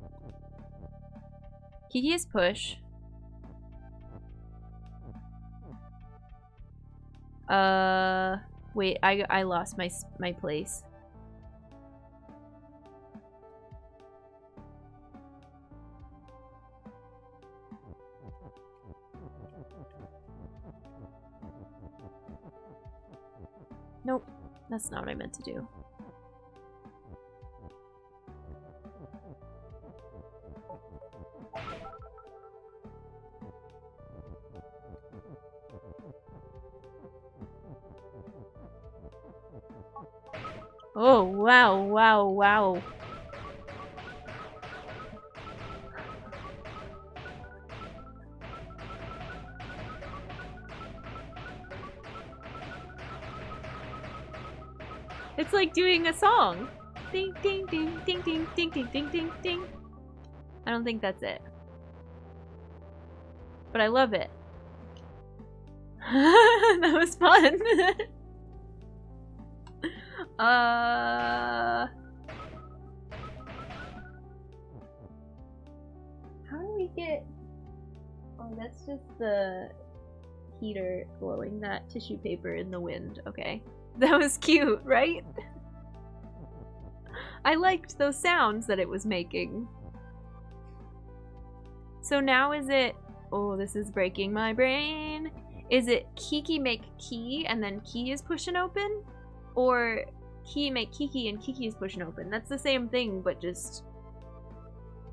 Speaker 1: Kiki is push. Wait, I lost my place. Nope, that's not what I meant to do. Oh, wow, wow, wow. It's like doing a song. Ding, ding, ding, ding, ding, ding, ding, ding, ding, ding. I don't think that's it. But I love it. That was fun. How do we get... Oh, that's just the heater blowing that tissue paper in the wind. Okay. That was cute, right? I liked those sounds that it was making. So now is it... Oh, this is breaking my brain. Is it Kiki make key and then key is pushing open? Or key make Kiki and Kiki is pushing open? That's the same thing, but just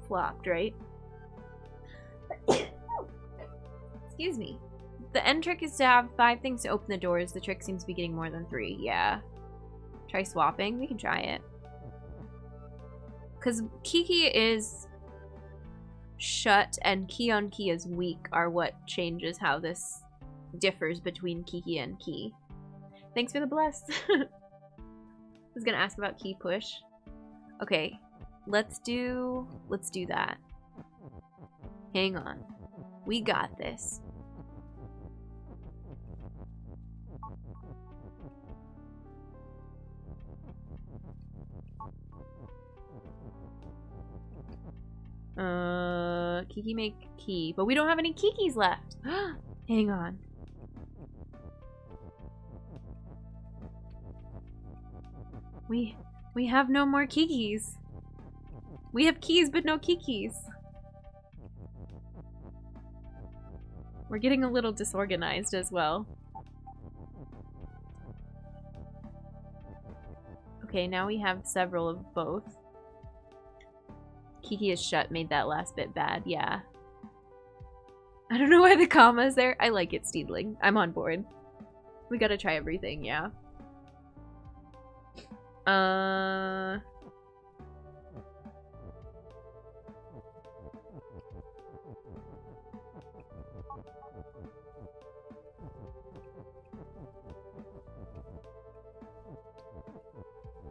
Speaker 1: flopped, right? Excuse me. The end trick is to have 5 things to open the doors. The trick seems to be getting more than 3. Yeah. Try swapping. We can try it. Because Kiki is shut and key on key is weak are what changes how this differs between Kiki and key. Thanks for the bless. I was gonna ask about key push. Okay, let's do that. Hang on. We got this. Kiki make key, but we don't have any Kikis left. Hang on. We have no more Kikis. We have keys, but no Kikis. We're getting a little disorganized as well. Okay, now we have several of both. Kiki is shut made that last bit bad, yeah. I don't know why the comma is there. I like it, Steedling. I'm on board. We gotta try everything, yeah.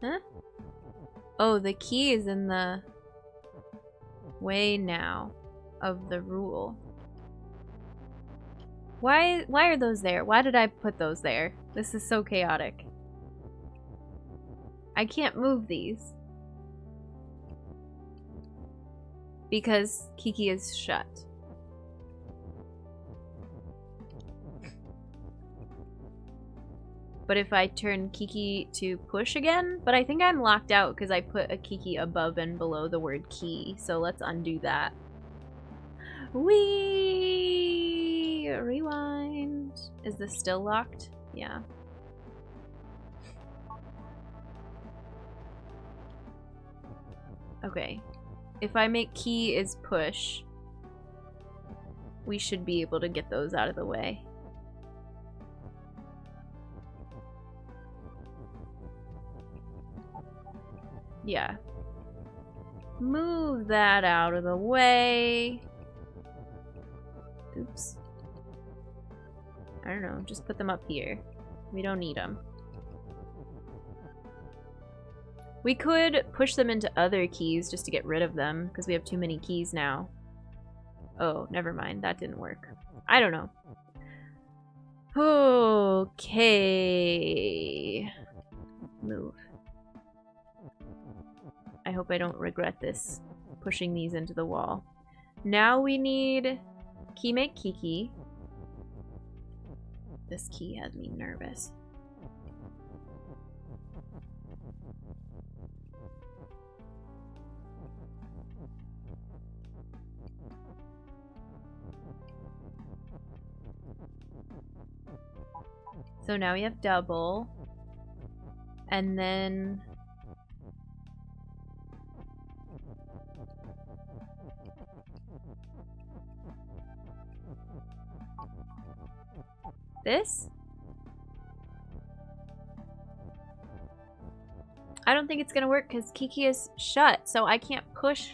Speaker 1: Huh? Oh, the key is in the way now of the rule. Why are those there? Why did I put those there? This is so chaotic. I can't move these. Because Kiki is shut. But if I turn Kiki to push again, but I think I'm locked out because I put a Kiki above and below the word key. So let's undo that. Whee! Rewind. Is this still locked? Yeah. Okay. If I make key is push, we should be able to get those out of the way. Yeah. Move that out of the way. Oops. I don't know, just put them up here. We don't need them. We could push them into other keys just to get rid of them, because we have too many keys now. Oh, never mind. That didn't work. I don't know. Okay. Move. I hope I don't regret this, pushing these into the wall. Now we need key make Kiki. This key has me nervous. So now we have double. And then this? I don't think it's gonna work because Kiki is shut, so I can't push.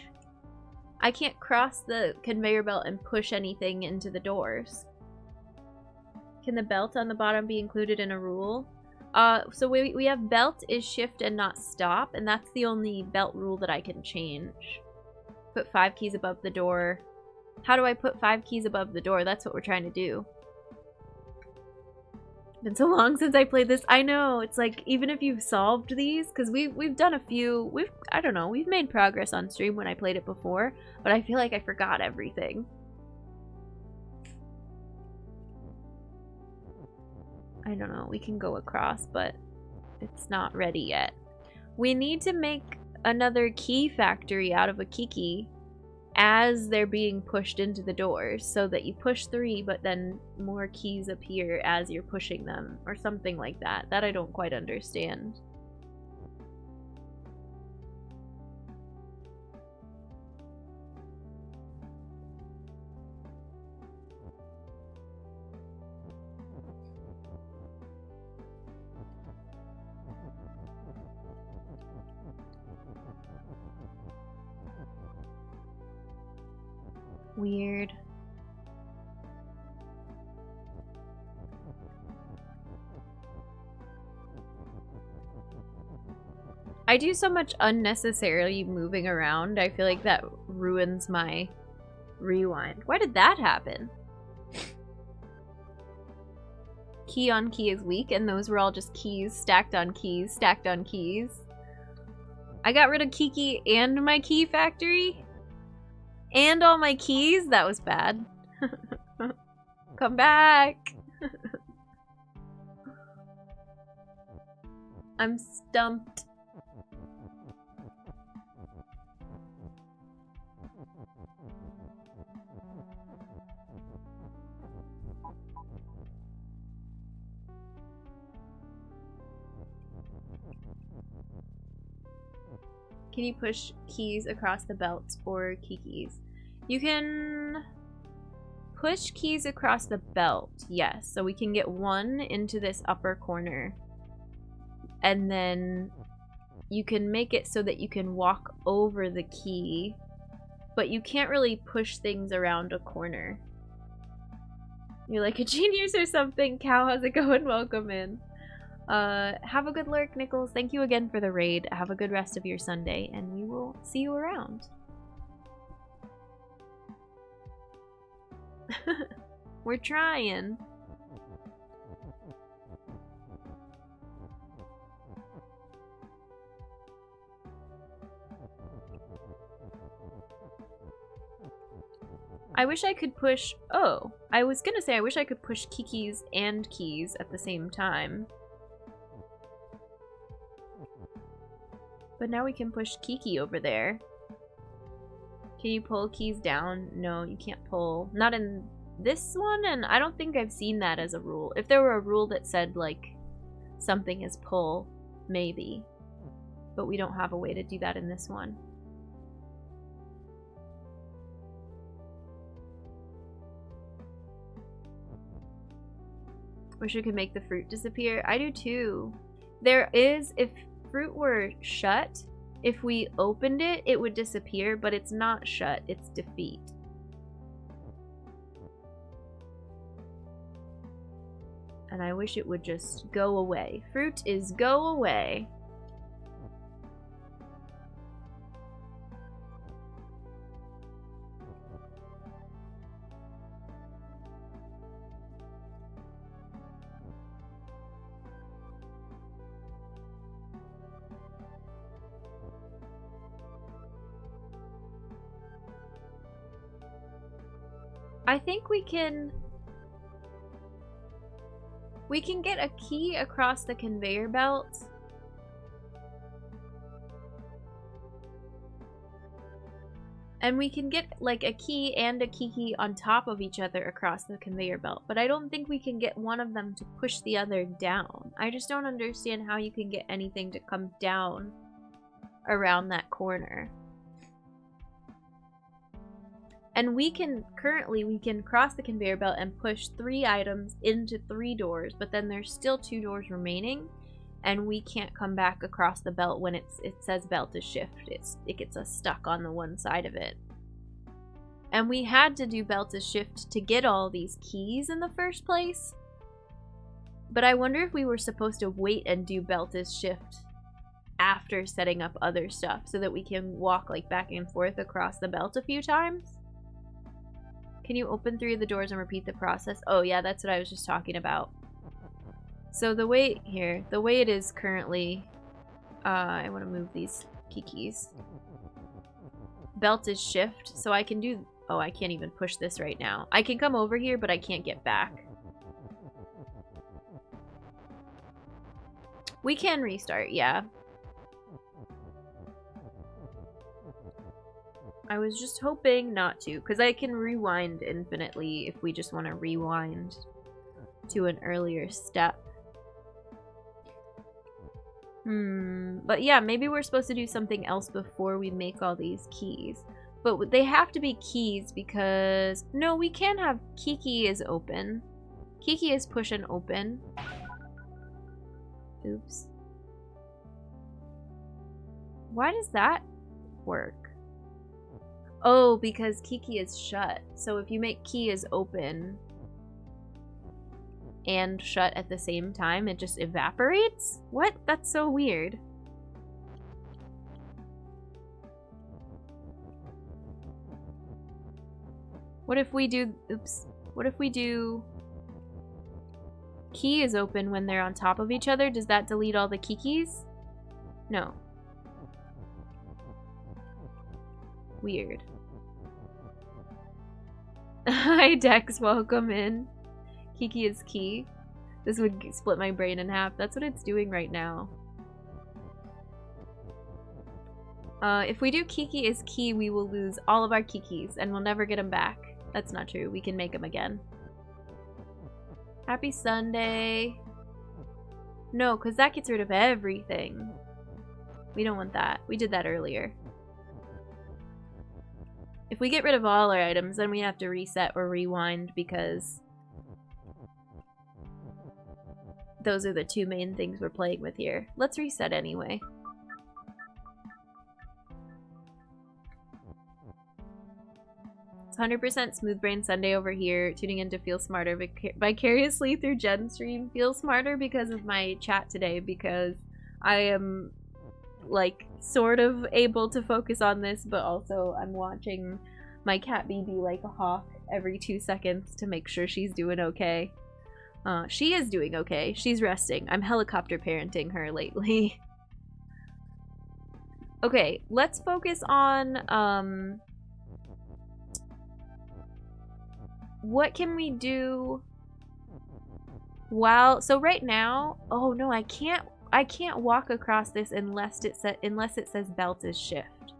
Speaker 1: I can't cross the conveyor belt and push anything into the doors. Can the belt on the bottom be included in a rule? So we have belt is shift and not stop, and that's the only belt rule that I can change. Put 5 keys above the door. How do I put 5 keys above the door? That's what we're trying to do. Been so long since I played this. I know, it's like, even if you've solved these, because we've done a few, I don't know, we've made progress on stream when I played it before, but I feel like I forgot everything. I don't know, we can go across, but it's not ready yet. We need to make another key factory out of a Kiki as they're being pushed into the doors, so that you push 3 but then more keys appear as you're pushing them, or something like that. That I don't quite understand. Weird. I do so much unnecessarily moving around. I feel like that ruins my rewind. Why did that happen? Key on key is weak, and those were all just keys stacked on keys stacked on keys. I got rid of Kiki and my key factory? And all my keys? That was bad. Come back! I'm stumped. Can you push keys across the belt or key keys? You can push keys across the belt, yes. So we can get 1 into this upper corner. And then you can make it so that you can walk over the key, but you can't really push things around a corner. You're like a genius or something. Cow, how's it going? Welcome in. Have a good lurk, Nichols. Thank you again for the raid. Have a good rest of your Sunday, and we will see you around. We're trying. I wish I could push... Oh, I was gonna say I wish I could push Kikis and keys at the same time. But now we can push Kiki over there. Can you pull keys down? No, you can't pull. Not in this one, and I don't think I've seen that as a rule. If there were a rule that said, like, something is pull, maybe. But we don't have a way to do that in this one. Wish I could make the fruit disappear. I do too. There is, if fruit were shut, if we opened it, it would disappear, but it's not shut, it's defeat. And I wish it would just go away. Fruit is go away. I think we can get a key across the conveyor belt. And we can get like a key and a kiki on top of each other across the conveyor belt. But I don't think we can get one of them to push the other down. I just don't understand how you can get anything to come down around that corner. And we can, currently, we can cross the conveyor belt and push 3 items into 3 doors, but then there's still 2 doors remaining, and we can't come back across the belt when it says belt is shift. It gets us stuck on the one side of it. And we had to do belt is shift to get all these keys in the first place, but I wonder if we were supposed to wait and do belt is shift after setting up other stuff so that we can walk like back and forth across the belt a few times. Can you open 3 of the doors and repeat the process? Oh yeah, that's what I was just talking about. So the way it is currently, I want to move these kikis. Belt is shift, so I can do, oh, I can't even push this right now. I can come over here, but I can't get back. We can restart, yeah. I was just hoping not to, because I can rewind infinitely if we just want to rewind to an earlier step. But yeah, maybe we're supposed to do something else before we make all these keys. But they have to be keys because... No, we can't have Kiki is open. Kiki is push and open. Oops. Why does that work? Oh, because Kiki is shut. So if you make key is open and shut at the same time, it just evaporates? What? That's so weird. What if we do... Oops. What if we do... Key is open when they're on top of each other? Does that delete all the Kikis? No. Weird. Hi, Dex. Welcome in. Kiki is key. This would split my brain in half. That's what it's doing right now. If we do Kiki is key, we will lose all of our Kikis and we'll never get them back. That's not true. We can make them again. Happy Sunday. No, because that gets rid of everything. We don't want that. We did that earlier. If we get rid of all our items, then we have to reset or rewind because those are the two main things we're playing with here. Let's reset anyway. It's 100% Smooth Brain Sunday over here, tuning in to feel smarter vicariously through Jen's stream. Feel smarter because of my chat today, because I am like sort of able to focus on this, but also I'm watching my cat BB like a hawk every 2 seconds to make sure she's doing okay. She is doing okay. She's resting. I'm helicopter parenting her lately. Okay, let's focus on what can we do while... So right now... Oh no, I can't walk across this unless it says belt is shift.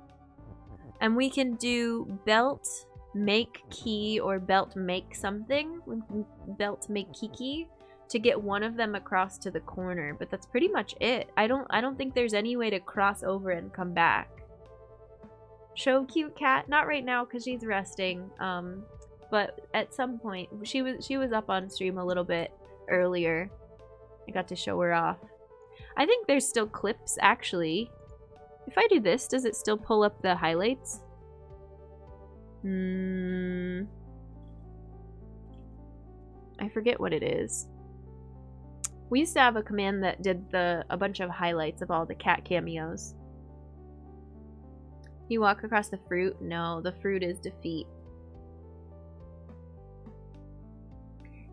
Speaker 1: And we can do belt make key or belt make something, belt make Kiki, to get one of them across to the corner, but that's pretty much it. I don't think there's any way to cross over and come back. Show cute cat, not right now because she's resting. But at some point she was up on stream a little bit earlier. I got to show her off. I think there's still clips actually. If I do this, does it still pull up the highlights? I forget what it is. We used to have a command that did a bunch of highlights of all the cat cameos. You walk across the fruit? No, the fruit is defeat.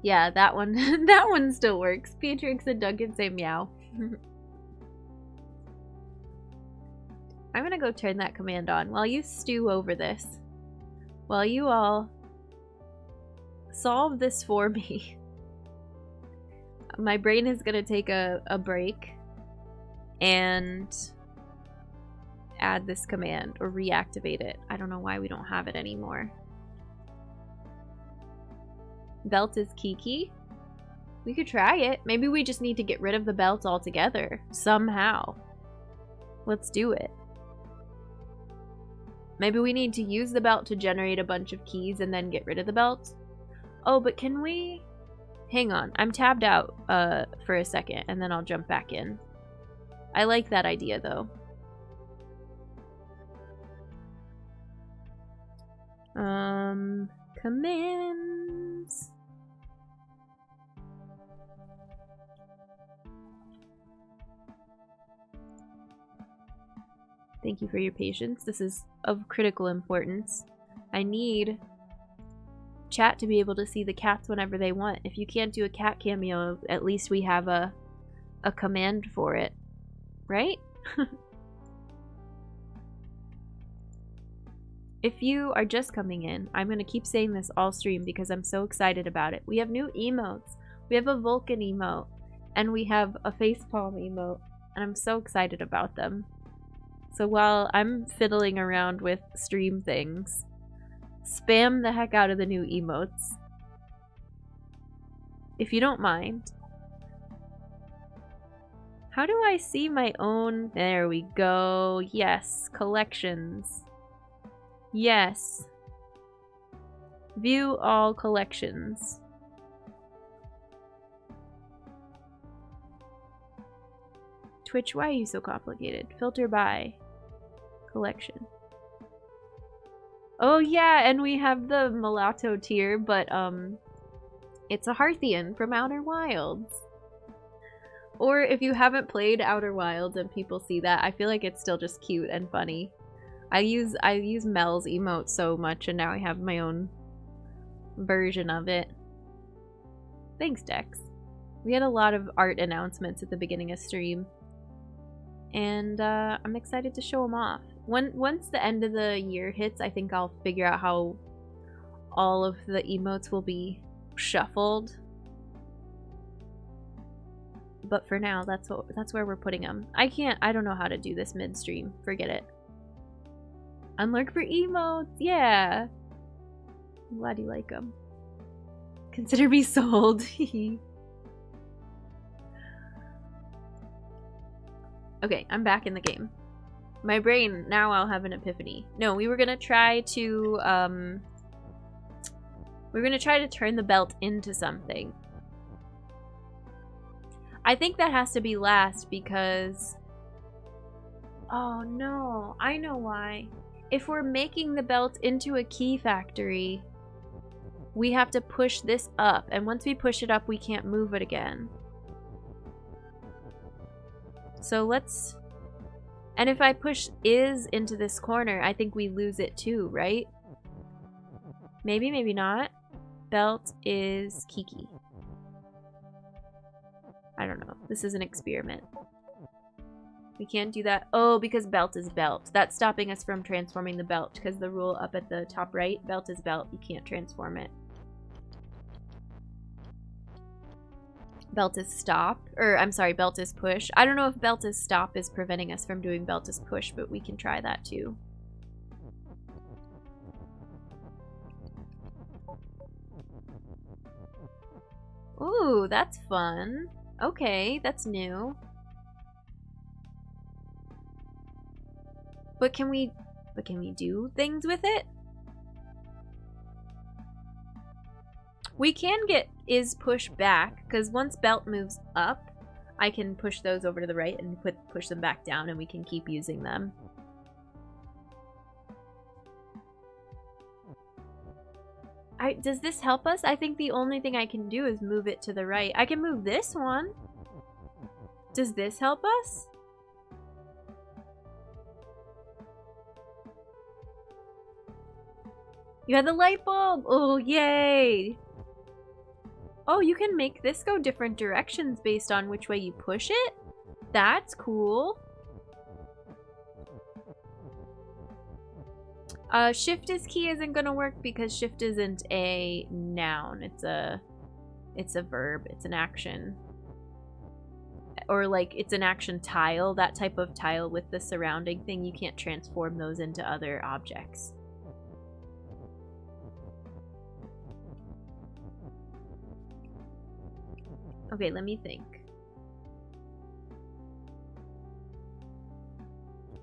Speaker 1: Yeah, that one that one still works. Beatrix and Duncan say meow. I'm gonna go turn that command on while you stew over this. While you all solve this for me. My brain is gonna take a break and add this command or reactivate it. I don't know why we don't have it anymore. Belt is Kiki. We could try it. Maybe we just need to get rid of the belt altogether. Somehow. Let's do it. Maybe we need to use the belt to generate a bunch of keys and then get rid of the belt. Oh, but can we... Hang on. I'm tabbed out for a second and then I'll jump back in. I like that idea though. Commands. Thank you for your patience. This is of critical importance. I need chat to be able to see the cats whenever they want. If you can't do a cat cameo, at least we have a command for it. Right? If you are just coming in, I'm going to keep saying this all stream because I'm so excited about it. We have new emotes. We have a Vulcan emote. And we have a facepalm emote. And I'm so excited about them. So while I'm fiddling around with stream things, spam the heck out of the new emotes. If you don't mind. How do I see my own? There we go. Yes. Collections. Yes. View all collections. Twitch, why are you so complicated? Filter by collection. Oh yeah, and we have the mulatto tier, but it's a Hearthian from Outer Wilds. Or if you haven't played Outer Wilds and people see that, I feel like it's still just cute and funny. I use Mel's emote so much, and now I have my own version of it. Thanks, Dex. We had a lot of art announcements at the beginning of stream, and I'm excited to show them off. Once the end of the year hits, I think I'll figure out how all of the emotes will be shuffled. But for now, that's where we're putting them. I don't know how to do this midstream. Forget it. Unlurk for emotes, yeah. I'm glad you like them. Consider me sold. Okay, I'm back in the game. My brain, now I'll have an epiphany. No, we were gonna try to turn the belt into something. I think that has to be last because... Oh no, I know why. If we're making the belt into a key factory, we have to push this up, and once we push it up, we can't move it again. So let's... And if I push is into this corner, I think we lose it too, right? Maybe, maybe not. Belt is Kiki. I don't know. This is an experiment. We can't do that. Oh, because belt is belt. That's stopping us from transforming the belt, because the rule up at the top right, belt is belt. You can't transform it. Belt is stop. Or, I'm sorry, belt is push. I don't know if belt is stop is preventing us from doing belt is push, but we can try that too. Ooh, that's fun. Okay, that's new. But can we do things with it? We can get is push back, because once belt moves up, I can push those over to the right and push them back down, and we can keep using them. Does this help us? I think the only thing I can do is move it to the right. I can move this one. Does this help us? You had the light bulb! Oh, yay! Oh, you can make this go different directions based on which way you push it? That's cool. Shift is key isn't gonna work because shift isn't a noun. It's a verb. It's an action. Or like it's an action tile. That type of tile with the surrounding thing, you can't transform those into other objects. Okay, let me think.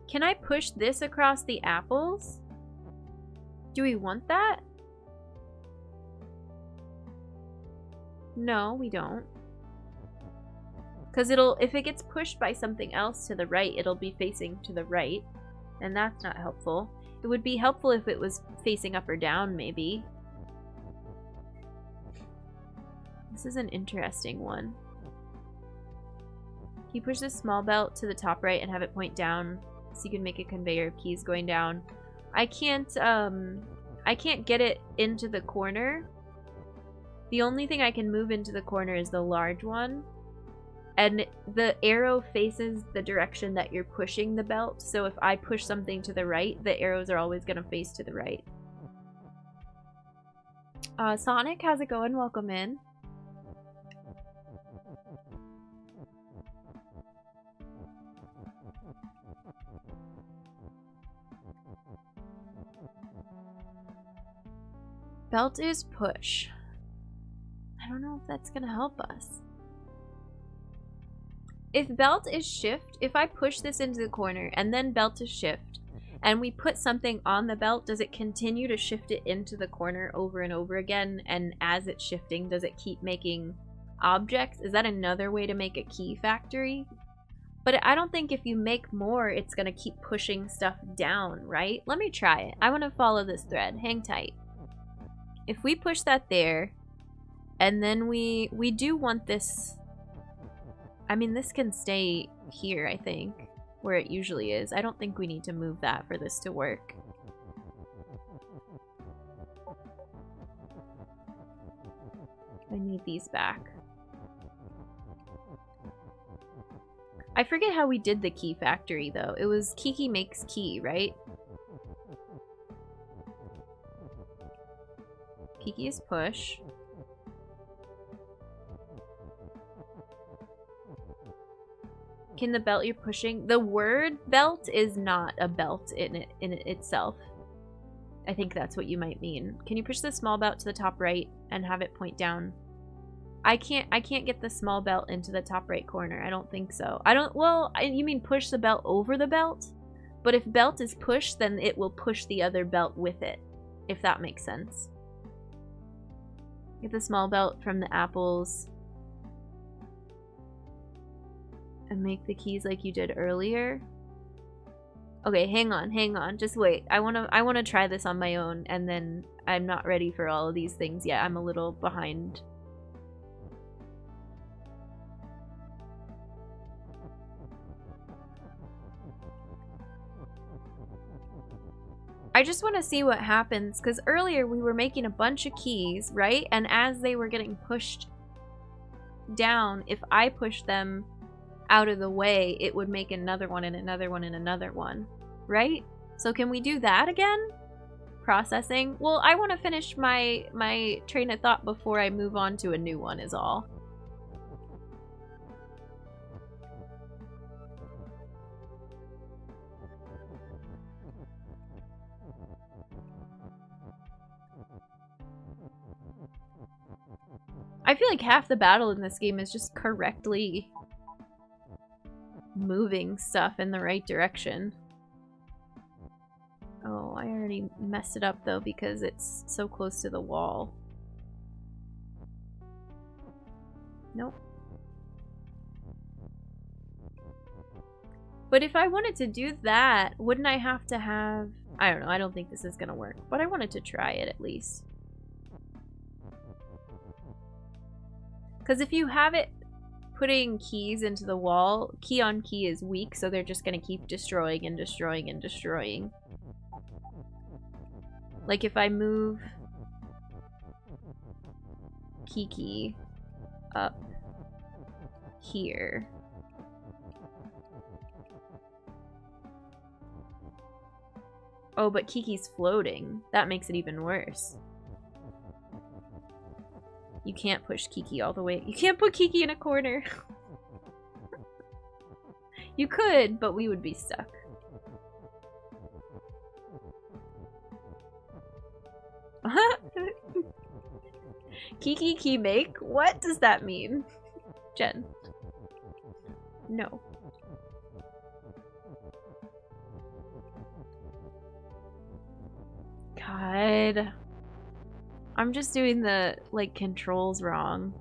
Speaker 1: Can I push this across the apples? Do we want that? No, we don't. Because if it gets pushed by something else to the right, it'll be facing to the right. And that's not helpful. It would be helpful if it was facing up or down, maybe. This is an interesting one. Can you push this small belt to the top right and have it point down so you can make a conveyor of keys going down? I can't get it into the corner. The only thing I can move into the corner is the large one. And the arrow faces the direction that you're pushing the belt. So if I push something to the right, the arrows are always going to face to the right. Sonic, how's it going? Welcome in. Belt is push. I don't know if that's gonna help us. If belt is shift, if I push this into the corner and then belt is shift, and we put something on the belt, does it continue to shift it into the corner over and over again? And as it's shifting, does it keep making objects? Is that another way to make a key factory? But I don't think if you make more, it's gonna keep pushing stuff down, right? Let me try it. I wanna follow this thread. Hang tight. If we push that there, and then we do want this... I mean, this can stay here, I think, where it usually is. I don't think we need to move that for this to work. I need these back. I forget how we did the key factory, though. It was Kiki makes key, right? Kiki is push. Can the belt you're pushing... The word belt is not a belt in it itself. I think that's what you might mean. Can you push the small belt to the top right and have it point down? I can't get the small belt into the top right corner. I don't think so. Well, you mean push the belt over the belt? But if belt is pushed, then it will push the other belt with it. If that makes sense. Get the small belt from the apples. And make the keys like you did earlier. Okay, hang on. Just wait. I wanna try this on my own, and then I'm not ready for all of these things yet. I'm a little behind. I just want to see what happens, because earlier we were making a bunch of keys, right? And as they were getting pushed down, if I push them out of the way, it would make another one and another one and another one, right? So can we do that again? Processing. Well, I want to finish my train of thought before I move on to a new one is all. I feel like half the battle in this game is just correctly moving stuff in the right direction. Oh, I already messed it up though because it's so close to the wall. Nope. But if I wanted to do that, wouldn't I have to have... I don't know, I don't think this is gonna work, but I wanted to try it at least. Because if you have it putting keys into the wall, key on key is weak, so they're just going to keep destroying and destroying and destroying. Like if I move Kiki up here. Oh, but Kiki's floating. That makes it even worse. You can't push Kiki all the way. You can't put Kiki in a corner. You could, but we would be stuck. Kiki key make? What does that mean? Jen. No. God. I'm just doing the, like, controls wrong.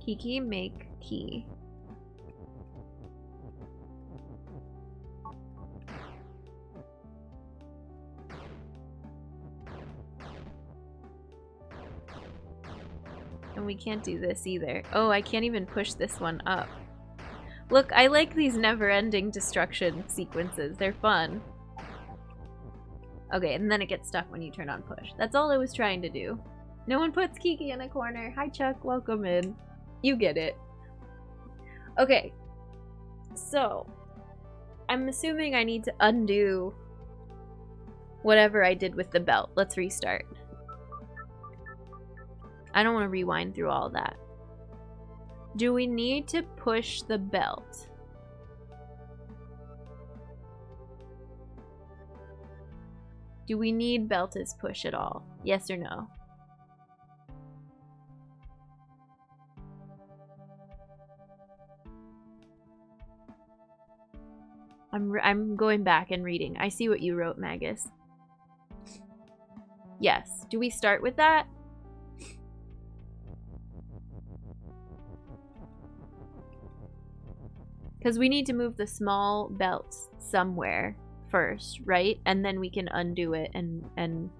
Speaker 1: Kiki make key. And we can't do this either. Oh, I can't even push this one up. Look, I like these never-ending destruction sequences. They're fun. Okay, and then it gets stuck when you turn on push. That's all I was trying to do. No one puts Kiki in a corner. Hi, Chuck. Welcome in. You get it. Okay. So, I'm assuming I need to undo whatever I did with the belt. Let's restart. I don't want to rewind through all of that. Do we need to push the belt? Do we need Belta's push at all? Yes or no? I'm going back and reading. I see what you wrote, Magus. Yes. Do we start with that? Because we need to move the small belts somewhere first, right? And then we can undo it and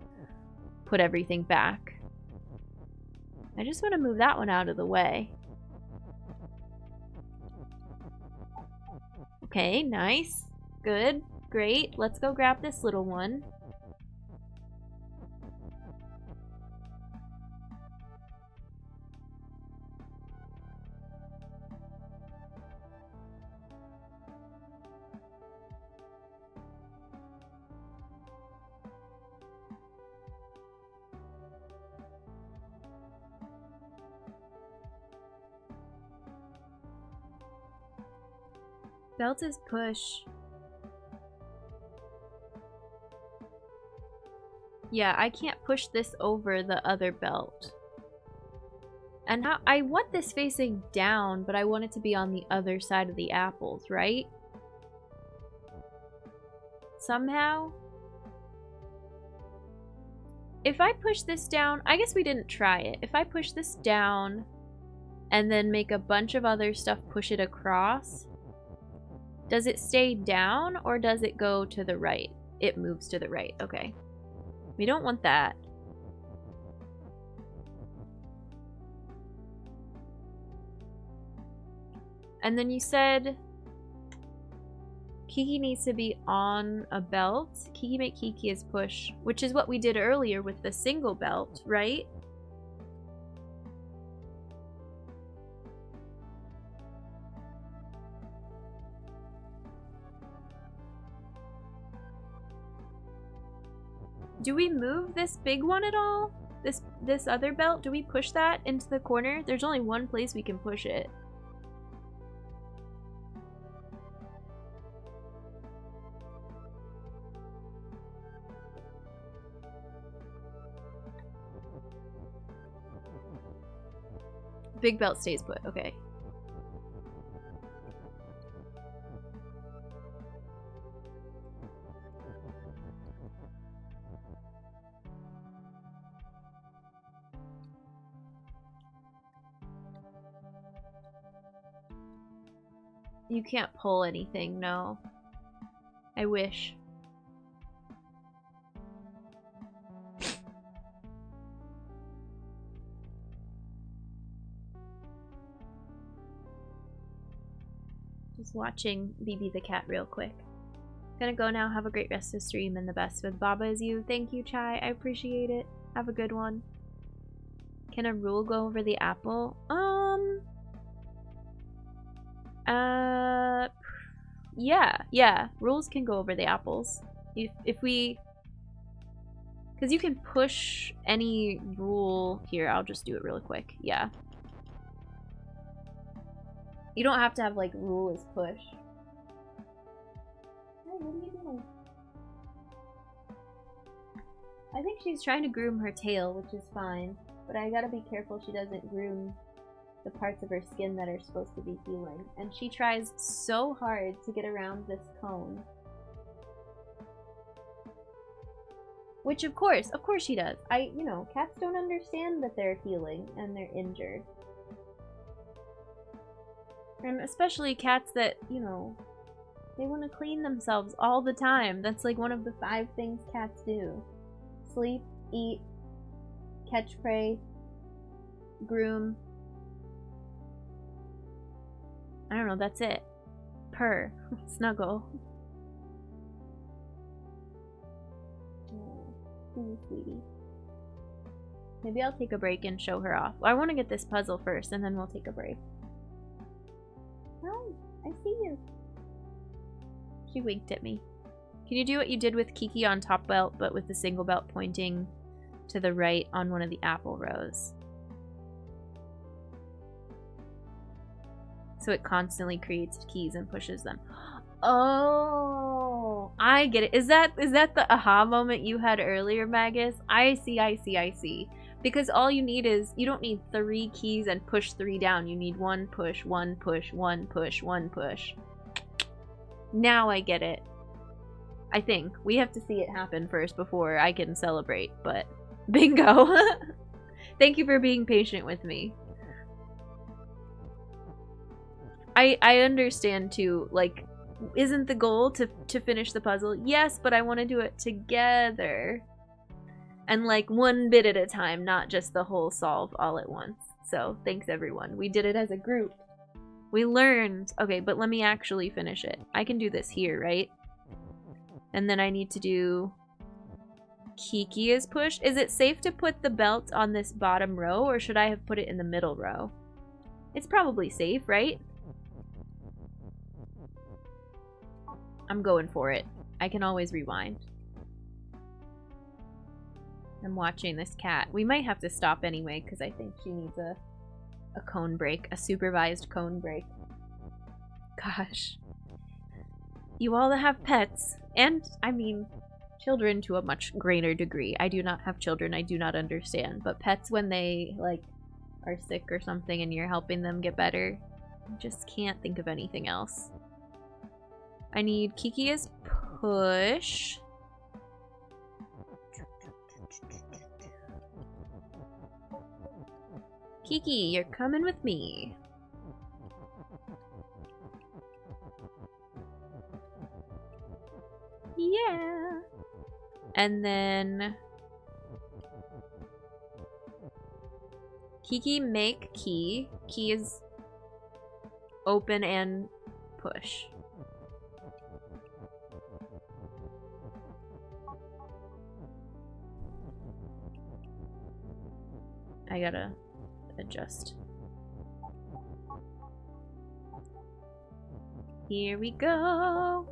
Speaker 1: put everything back. I just want to move that one out of the way. Okay, nice. Good. Great. Let's go grab this little one. Belt is push. Yeah, I can't push this over the other belt. And how I want this facing down, but I want it to be on the other side of the apples, right? Somehow. If I push this down, I guess we didn't try it. If I push this down and then make a bunch of other stuff push it across, does it stay down or does it go to the right? It moves to the right. Okay. We don't want that. And then you said Kiki needs to be on a belt. Kiki make Kiki as push, which is what we did earlier with the single belt, right? Do we move this big one at all? This other belt? Do we push that into the corner? There's only one place we can push it. Big belt stays put. Okay. You can't pull anything, no. I wish. Just watching BB the cat real quick. Gonna go now. Have a great rest of the stream and the best with babaisyou. Thank you, Chai. I appreciate it. Have a good one. Can a rule go over the apple? Yeah. Rules can go over the apples. If we... Because you can push any rule... Here, I'll just do it really quick. Yeah. You don't have to have, like, rule as push. Hey, what are you doing? I think she's trying to groom her tail, which is fine. But I gotta be careful she doesn't groom the parts of her skin that are supposed to be healing. And she tries so hard to get around this cone. Which of course she does. You know, cats don't understand that they're healing and they're injured. And especially cats that, you know, they want to clean themselves all the time. That's like one of the 5 things cats do. Sleep, eat, catch prey, groom. I don't know, that's it. Purr. Snuggle. Oh, sweetie. Maybe I'll take a break and show her off. Well, I want to get this puzzle first, and then we'll take a break. Oh, I see you. She winked at me. Can you do what you did with Kiki on top belt, but with the single belt pointing to the right on one of the apple rows? So it constantly creates keys and pushes them. Oh, I get it. Is that the aha moment you had earlier, Magus? I see. Because all you need is, you don't need 3 keys and push 3 down. You need 1 push, 1 push, 1 push, 1 push. Now I get it. I think. We have to see it happen first before I can celebrate, but bingo. Thank you for being patient with me. I understand too, like, isn't the goal to finish the puzzle? Yes, but I want to do it together. And like 1 bit at a time, not just the whole solve all at once. So thanks everyone. We did it as a group. We learned. Okay, but let me actually finish it. I can do this here, right? And then I need to do Kiki is pushed. Is it safe to put the belt on this bottom row, or should I have put it in the middle row? It's probably safe, right? I'm going for it. I can always rewind. I'm watching this cat. We might have to stop anyway, because I think she needs a cone break. A supervised cone break. Gosh. You all have pets. And, I mean, children to a much greater degree. I do not have children. I do not understand. But pets, when they, like, are sick or something and you're helping them get better, I just can't think of anything else. I need Kiki as push. Kiki, you're coming with me. Yeah. And then Kiki make key. Key is open and push. I gotta adjust. Here we go.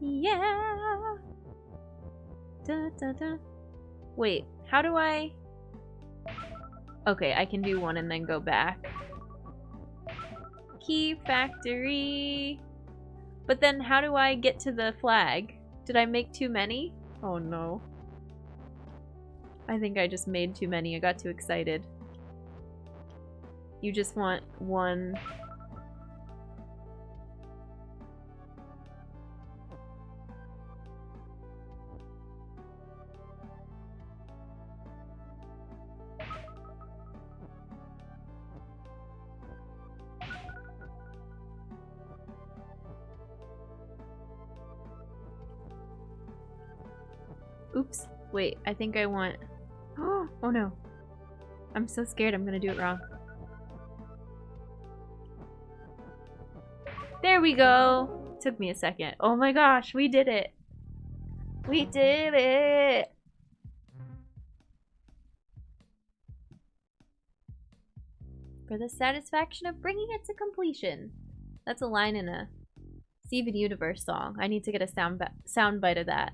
Speaker 1: Yeah. Da, da, da. Wait, how do I? Okay, I can do one and then go back. Key factory. But then how do I get to the flag? Did I make too many? Oh no. I think I just made too many. I got too excited. You just want one. Oops. Wait, I think I want... Oh no. I'm so scared I'm gonna do it wrong. There we go! Took me a second. Oh my gosh, we did it! We did it! For the satisfaction of bringing it to completion. That's a line in a Steven Universe song. I need to get a sound bite of that.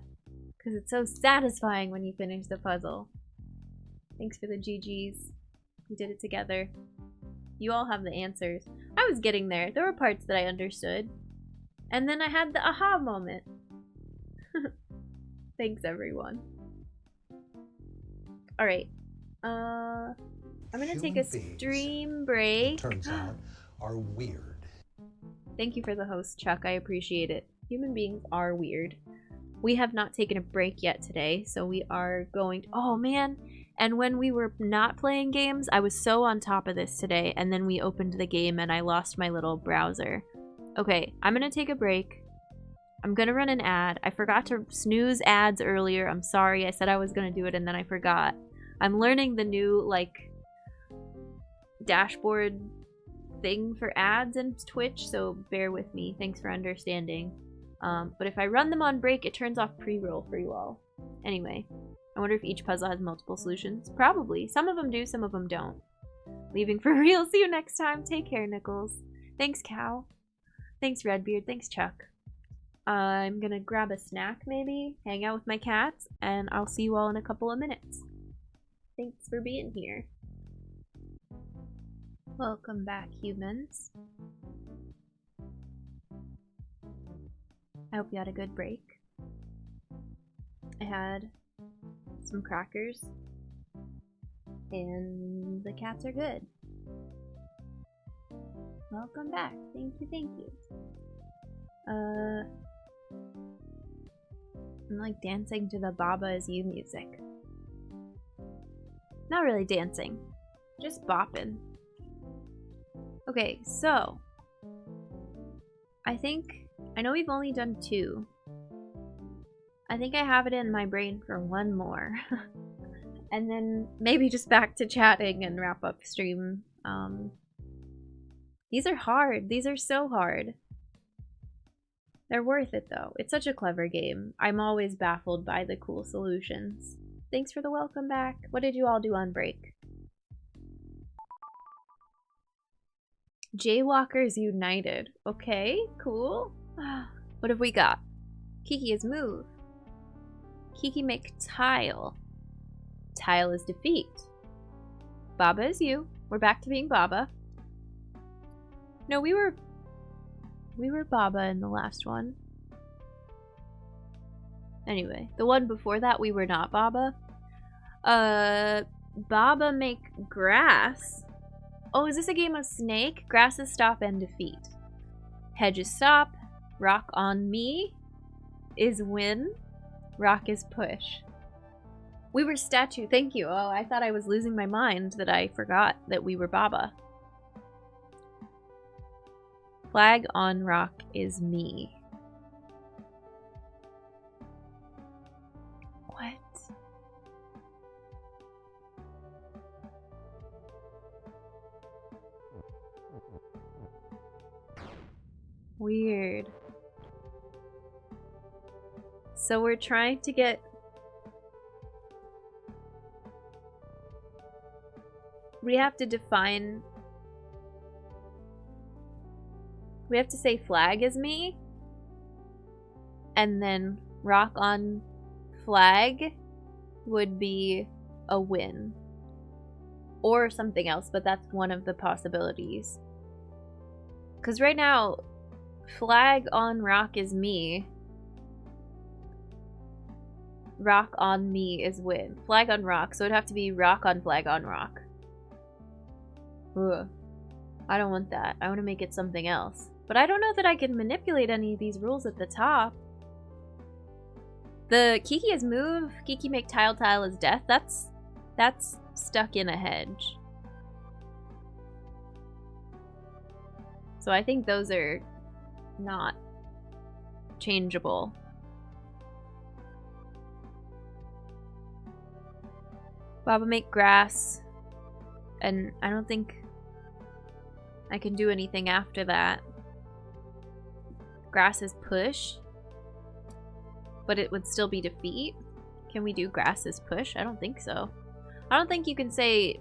Speaker 1: Because it's so satisfying when you finish the puzzle. Thanks for the GGs. We did it together. You all have the answers. I was getting there. There were parts that I understood. And then I had the aha moment. Thanks, everyone. Alright. I'm gonna take a stream break.
Speaker 2: Turns out, are weird.
Speaker 1: Thank you for the host, Chuck. I appreciate it. Human beings are weird. We have not taken a break yet today, so we are going to... Oh, man. And when we were not playing games, I was so on top of this today, and then we opened the game and I lost my little browser. Okay, I'm going to take a break. I'm going to run an ad. I forgot to snooze ads earlier. I'm sorry. I said I was going to do it, and then I forgot. I'm learning the new, like, dashboard thing for ads in Twitch, so bear with me. Thanks for understanding. But if I run them on break, it turns off pre-roll for you all. Anyway, I wonder if each puzzle has multiple solutions. Probably. Some of them do, some of them don't. Leaving for real. See you next time. Take care, Nichols. Thanks, Cow. Thanks, Redbeard. Thanks, Chuck. I'm gonna grab a snack, maybe, hang out with my cats, and I'll see you all in a couple of minutes. Thanks for being here. Welcome back, humans. I hope you had a good break. I had some crackers. And the cats are good. Welcome back. Thank you, thank you. I'm like dancing to the Babaisyou music. Not really dancing. Just bopping. Okay, so I know we've only done 2. I think I have it in my brain for 1 more. And then maybe just back to chatting and wrap up stream. These are hard. These are so hard. They're worth it though. It's such a clever game. I'm always baffled by the cool solutions. Thanks for the welcome back. What did you all do on break? Jaywalkers United. Okay, cool. What have we got? Kiki is move. Kiki make tile. Tile is defeat. Babaisyou. We're back to being Baba. No, we were Baba in the last one. Anyway, the one before that we were not Baba. Baba make grass. Oh, is this a game of snake? Grass is stop and defeat. Hedge is stop. Rock on me is win. Rock is push. We were statue. Thank you. Oh, I thought I was losing my mind that I forgot that we were Baba. Flag on rock is me. What? Weird. So we're trying to get... We have to define... We have to say flag is me. And then rock on flag would be a win. Or something else, but that's one of the possibilities. Because right now, flag on rock is me. Rock on me is win. Flag on rock, so it'd have to be rock on flag on rock. Ugh. I don't want that. I want to make it something else. But I don't know that I can manipulate any of these rules at the top. The Kiki is move, Kiki make tile, tile is death. That's stuck in a hedge. So I think those are not changeable. Baba make grass. And I don't think I can do anything after that. Grass is push. But it would still be defeat. Can we do grass is push? I don't think so. I don't think you can say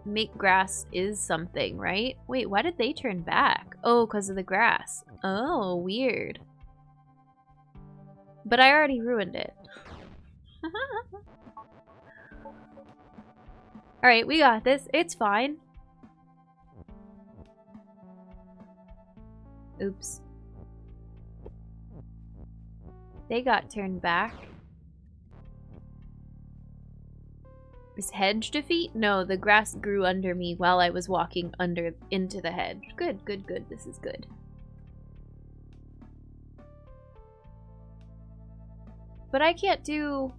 Speaker 1: make grass is something, right? Wait, why did they turn back? Oh, because of the grass. Oh, weird. But I already ruined it. Alright, we got this. It's fine. Oops. They got turned back. Is hedge defeat? No, the grass grew under me while I was walking into the hedge. Good, good, good. This is good. But I can't do...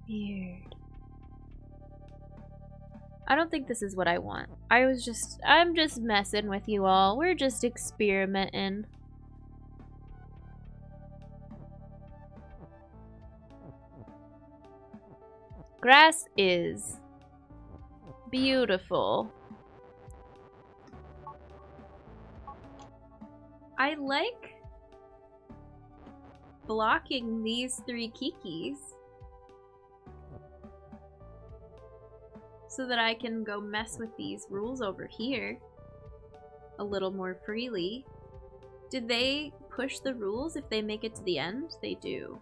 Speaker 1: Weird. I don't think this is what I want. I'm just messing with you all. We're just experimenting. Grass is beautiful. I like blocking these 3 Kikis so that I can go mess with these rules over here a little more freely. Did they push the rules if they make it to the end? They do.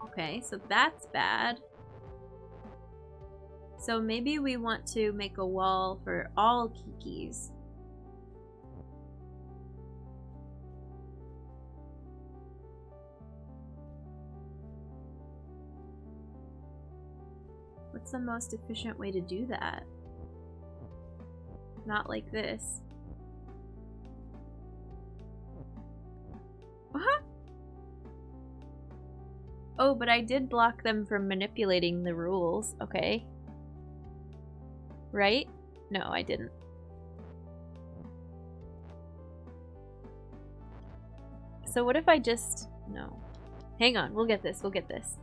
Speaker 1: Okay, so that's bad. So maybe we want to make a wall for all Kikis. What's the most efficient way to do that? Not like this. What? Oh, but I did block them from manipulating the rules. Okay. Right? No, I didn't. So what if I just... No. Hang on, we'll get this, we'll get this.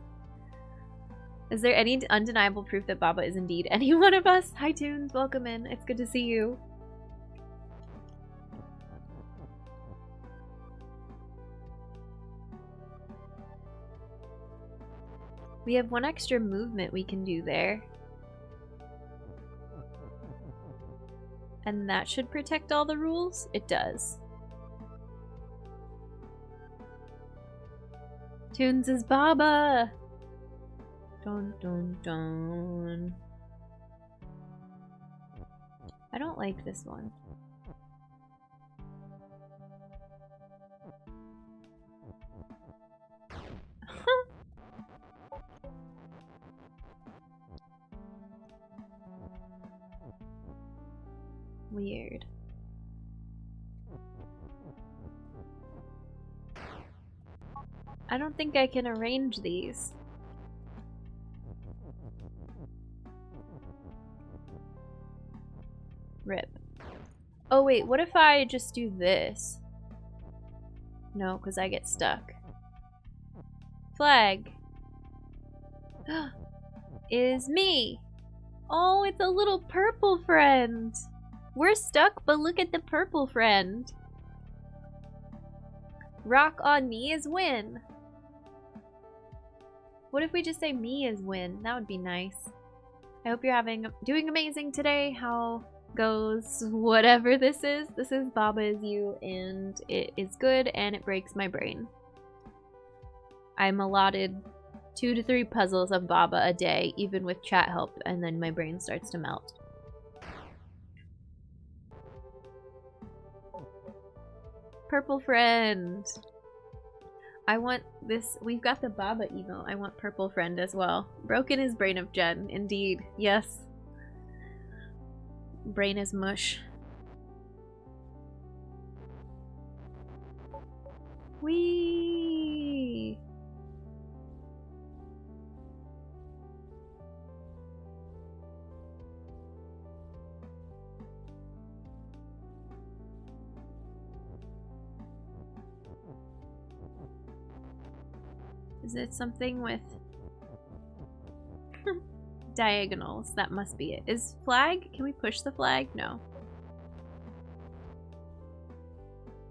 Speaker 1: Is there any undeniable proof that Baba is indeed any one of us? Hi Tunes, welcome in. It's good to see you. We have one extra movement we can do there. And that should protect all the rules? It does. Tunes is Baba! Dun dun dun. I don't like this one. Weird. I don't think I can arrange these. Rip. Oh wait, what if I just do this? No, because I get stuck. Flag. Is me. Oh, it's a little purple friend. We're stuck, but look at the purple friend. Rock on me is win. What if we just say me is win? That would be nice. I hope you're doing amazing today. How goes whatever this is? This is babaisyou, and it is good, and it breaks my brain. I'm allotted 2 to 3 puzzles of Baba a day, even with chat help, and then my brain starts to melt. Purple friend. I want this. We've got the Baba emote. I want purple friend as well. Broken is brain of Jen. Indeed. Yes. Brain is mush. Whee! Is it something with diagonals? That must be it. Is flag? Can we push the flag? No.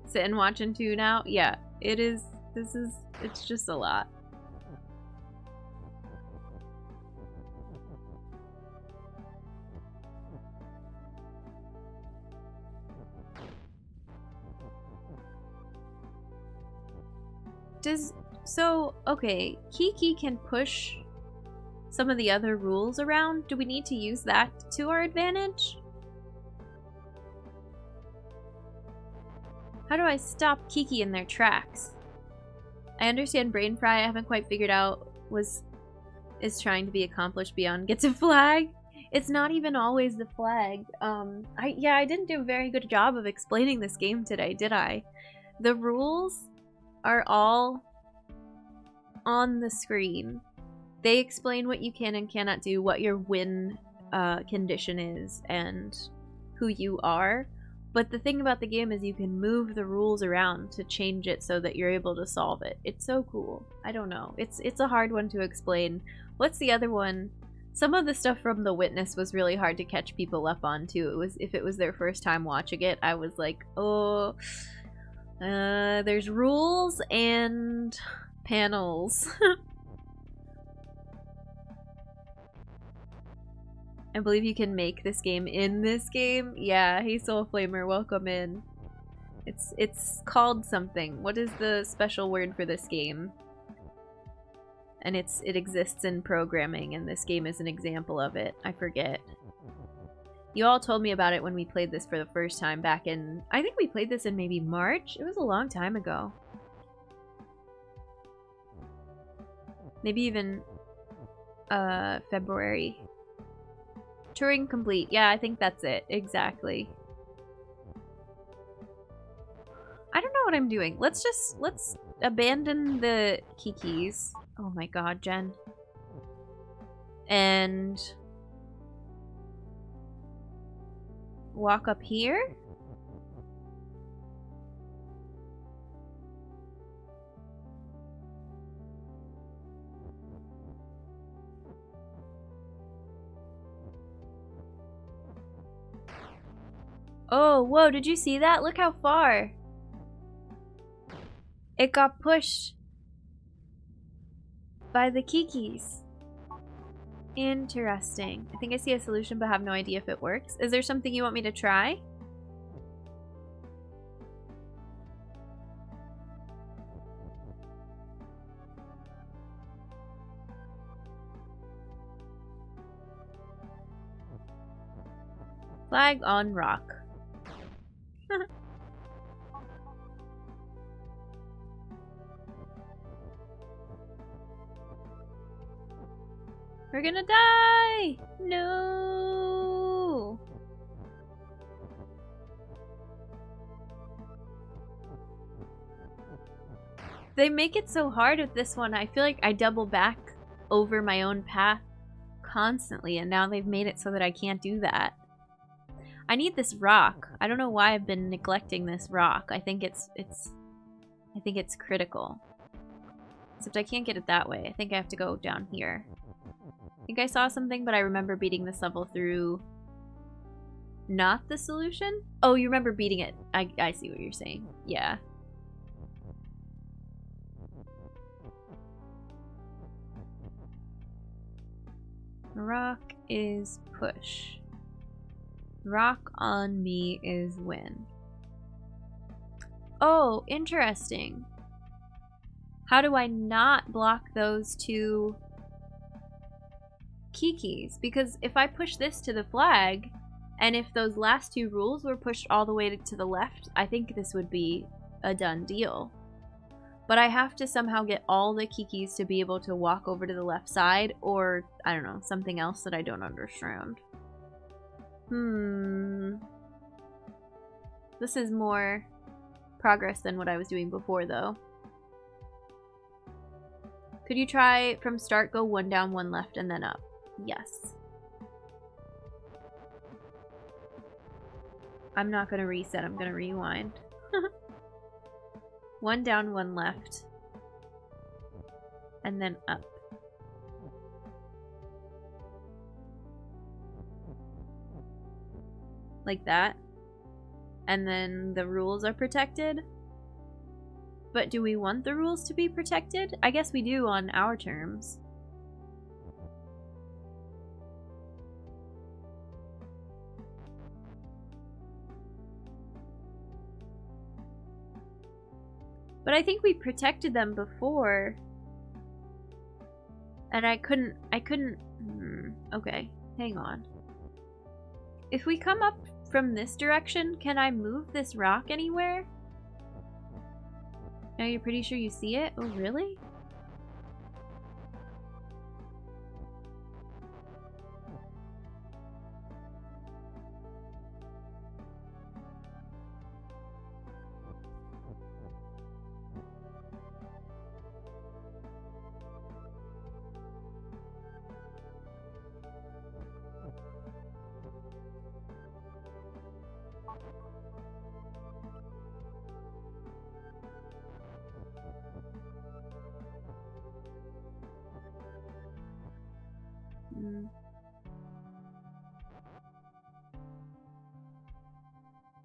Speaker 1: Sit and watch and tune out? Yeah, it is. It's just a lot. So, okay, Kiki can push some of the other rules around. Do we need to use that to our advantage? How do I stop Kiki in their tracks? I understand brain fry. I haven't quite figured out is trying to be accomplished beyond gets a flag. It's not even always the flag. I didn't do a very good job of explaining this game today, did I? The rules are all on the screen. They explain what you can and cannot do, what your win condition is, and who you are. But the thing about the game is you can move the rules around to change it so that you're able to solve it. It's so cool. I don't know. It's a hard one to explain. What's the other one? Some of the stuff from The Witness was really hard to catch people up on too. If it was their first time watching it, I was like, oh, there's rules and panels. I believe you can make this game in this game. Yeah, hey Soul Flamer, welcome in. It's called something. What is the special word for this game? And it exists in programming, and this game is an example of it. I forget. You all told me about it when we played this for the first time back in... I think we played this in maybe March? It was a long time ago. Maybe even February. Turing complete. Yeah, I think that's it. Exactly. I don't know what I'm doing. Let's abandon the Kikis. Oh my god, Jen. And walk up here? Oh, whoa, did you see that? Look how far. It got pushed by the Kikis. Interesting. I think I see a solution, but have no idea if it works. Is there something you want me to try? Flag on rock. We're gonna die! No! They make it so hard with this one. I feel like I double back over my own path constantly, and now they've made it so that I can't do that. I need this rock. I don't know why I've been neglecting this rock. I think it's critical. Except I can't get it that way. I think I have to go down here. I think I saw something, but I remember beating this level through not the solution? Oh, you remember beating it. I see what you're saying. Yeah. Rock is push. Rock on me is win. Oh, interesting. How do I not block those two Kikis? Because if I push this to the flag, and if those last two rules were pushed all the way to the left, I think this would be a done deal. But I have to somehow get all the Kikis to be able to walk over to the left side, or, I don't know, something else that I don't understand. This is more progress than what I was doing before, though. Could you try from start, go one down, one left, and then up? Yes. I'm not gonna reset, I'm gonna rewind. One down, one left. And then up. Like that. And then the rules are protected. But do we want the rules to be protected? I guess we do on our terms. But I think we protected them before. And I couldn't, okay, hang on. If we come up from this direction, can I move this rock anywhere? Now you're pretty sure you see it? Oh, really?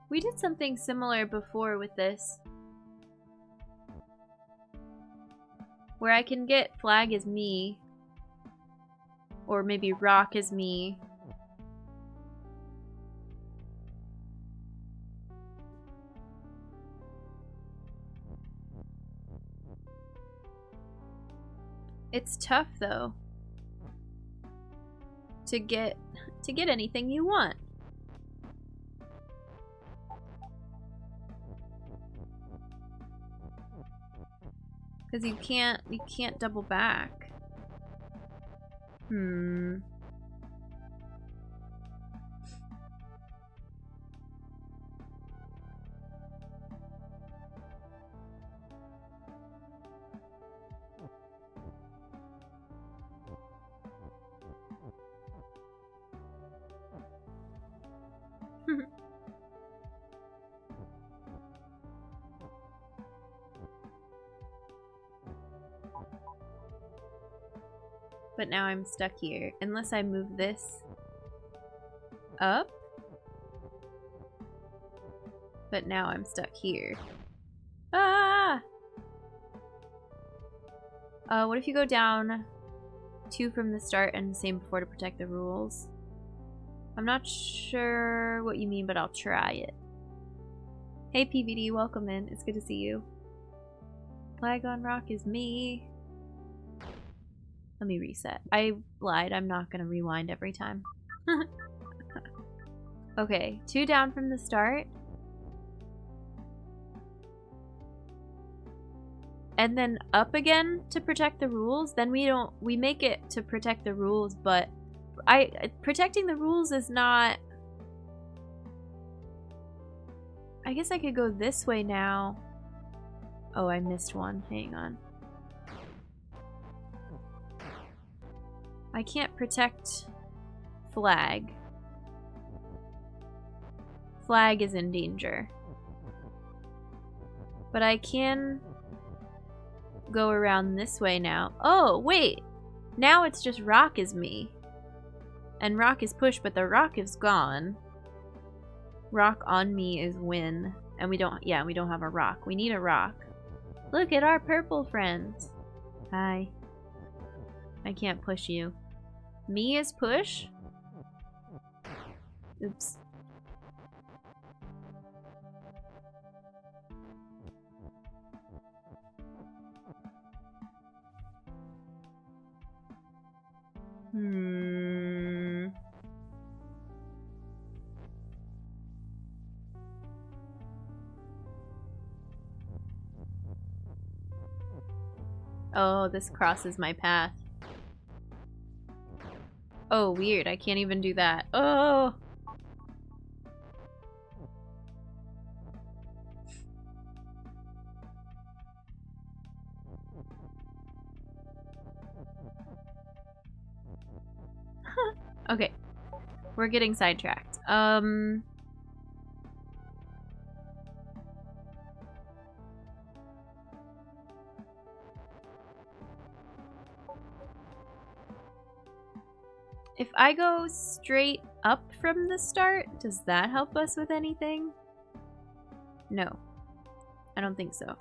Speaker 1: We did something similar before with this. Where I can get flag as me. Or maybe rock as me. It's tough though. To get anything you want. Because you can't double back. But now I'm stuck here. Unless I move this up. But now I'm stuck here. Ah! What if you go down 2 from the start and the same before to protect the rules? I'm not sure what you mean, but I'll try it. Hey PVD, welcome in. It's good to see you. Flag on rock is me. Let me reset. I lied. I'm not gonna rewind every time. Okay, 2 down from the start. And then up again to protect the rules. Then we make it to protect the rules, but protecting the rules is not... I guess I could go this way now. Oh, I missed one. Hang on. I can't protect Flag. Flag is in danger. But I can go around this way now. Oh, wait! Now it's just rock is me. And rock is push, but the rock is gone. Rock on me is win. And we don't have a rock. We need a rock. Look at our purple friends. Hi. I can't push you. Me is push? Oops. Oh, this crosses my path. Oh, weird. I can't even do that. Oh! Okay. We're getting sidetracked. If I go straight up from the start, does that help us with anything? No. I don't think so.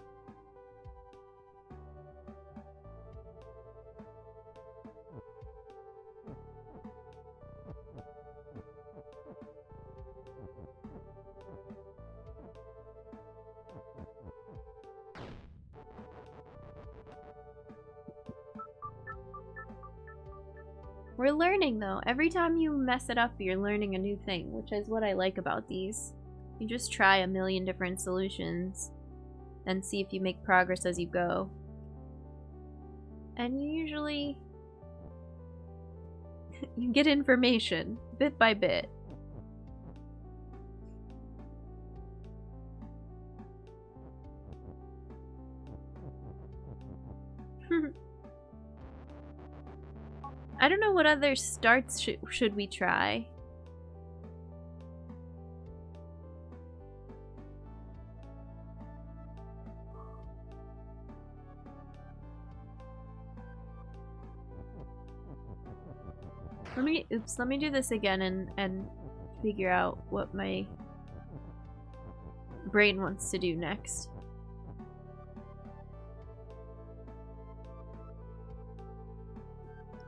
Speaker 1: We're learning though. Every time you mess it up, you're learning a new thing, which is what I like about these. You just try a million different solutions and see if you make progress as you go. And you usually you get information bit by bit. I don't know what other starts should we try. Let me do this again and figure out what my brain wants to do next.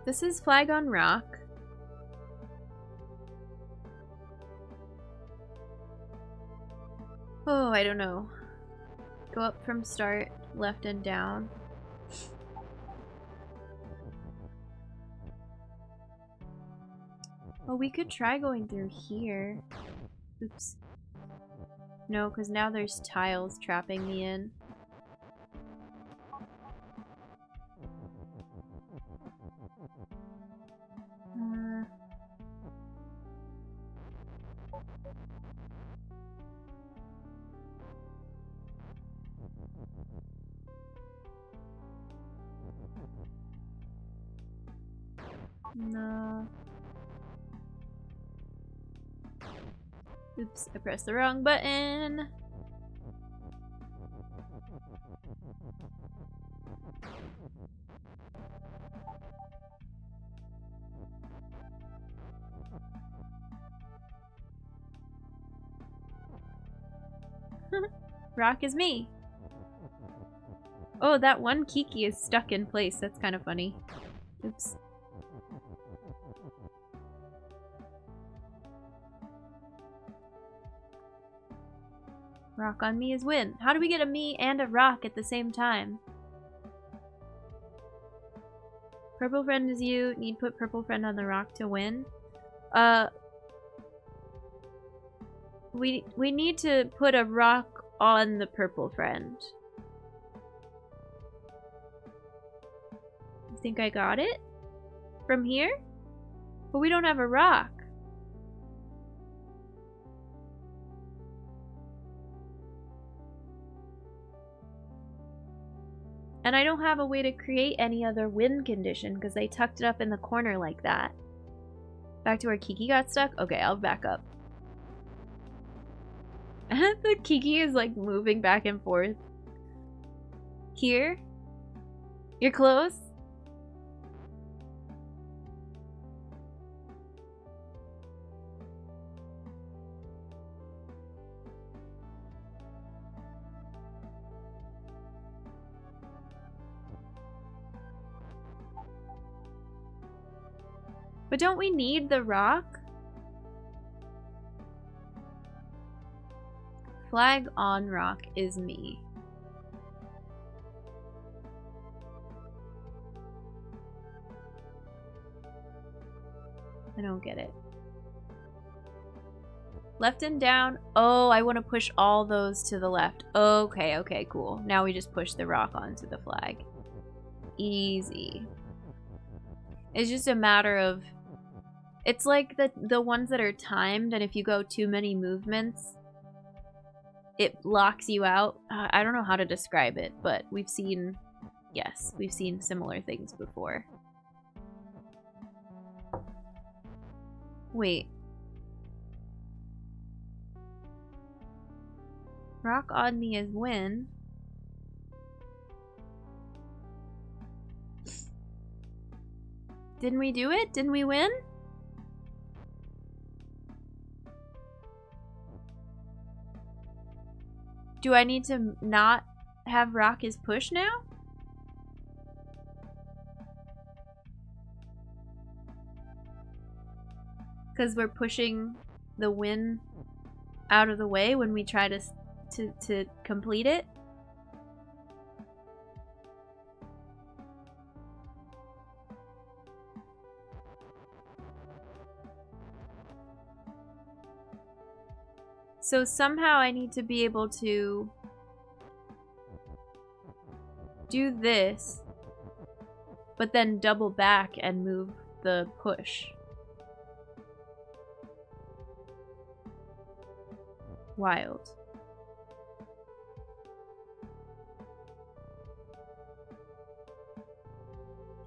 Speaker 1: This is Flag on Rock. Oh, I don't know. Go up from start, left and down. Oh, we could try going through here. Oops. No, because now there's tiles trapping me in. No. Oops, I pressed the wrong button. Rock is me. Oh, that one Kiki is stuck in place. That's kind of funny. Oops. Rock on me is win. How do we get a me and a rock at the same time? Purple friend is you. Need put purple friend on the rock to win. We need to put a rock on the purple friend. I think I got it? From here? But we don't have a rock. And I don't have a way to create any other win condition because they tucked it up in the corner like that. Back to where Kiki got stuck? Okay, I'll back up. The Kiki is like moving back and forth. Here? You're close? But don't we need the rock? Flag on rock is me. I don't get it. Left and down. Oh, I want to push all those to the left. Okay, okay, cool. Now we just push the rock onto the flag. Easy. It's just a matter of... It's like the ones that are timed, and if you go too many movements, it locks you out. I don't know how to describe it, but we've seen... Yes, we've seen similar things before. Wait. Rock on me is win. Didn't we do it? Didn't we win? Do I need to not have rock as push now? Because we're pushing the win out of the way when we try to complete it? So somehow I need to be able to do this, but then double back and move the push. Wild.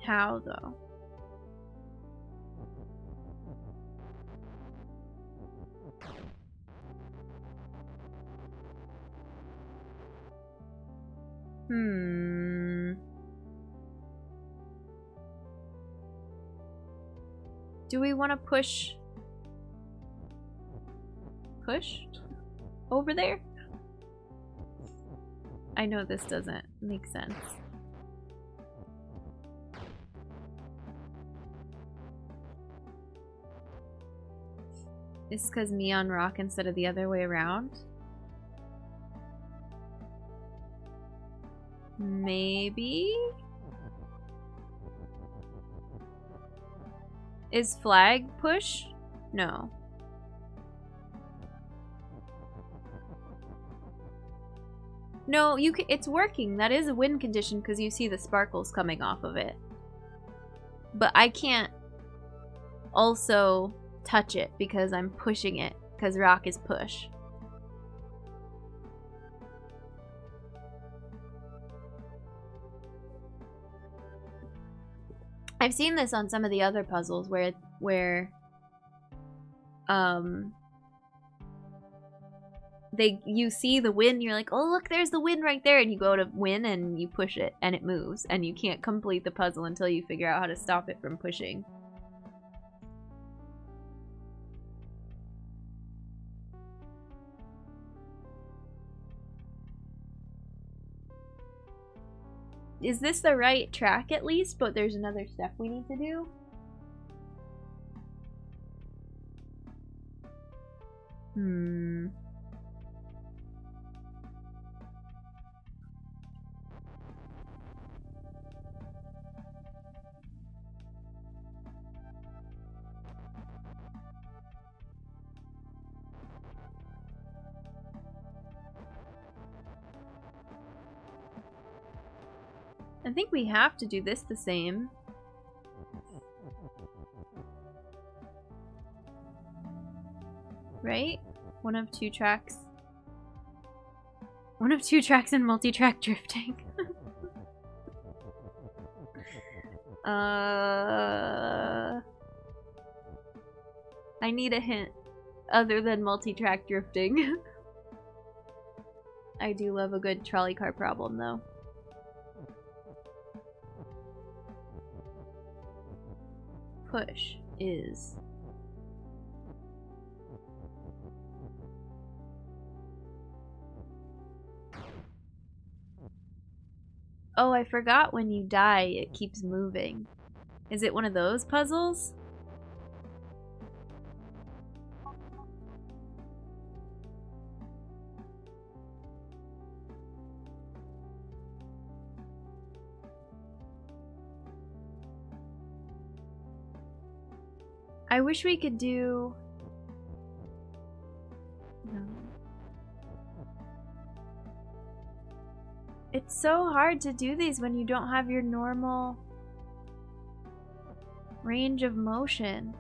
Speaker 1: How though? Do we want to push over there? I know this doesn't make sense. It's because me on rock instead of the other way around? Maybe? Is flag push? No. No, you can, it's working. That is a win condition because you see the sparkles coming off of it. But I can't also touch it because I'm pushing it because rock is push. I've seen this on some of the other puzzles where you see the win, you're like, oh look, there's the win right there, and you go to win and you push it and it moves, and you can't complete the puzzle until you figure out how to stop it from pushing. Is this the right track at least? But there's another step we need to do. I think we have to do this the same. Right? One of two tracks. One of two tracks in multi-track drifting. I need a hint other than multi-track drifting. I do love a good trolley car problem though. Push is oh, I forgot when you die it keeps moving. Is it one of those puzzles? I wish we could do... No. It's so hard to do these when you don't have your normal range of motion.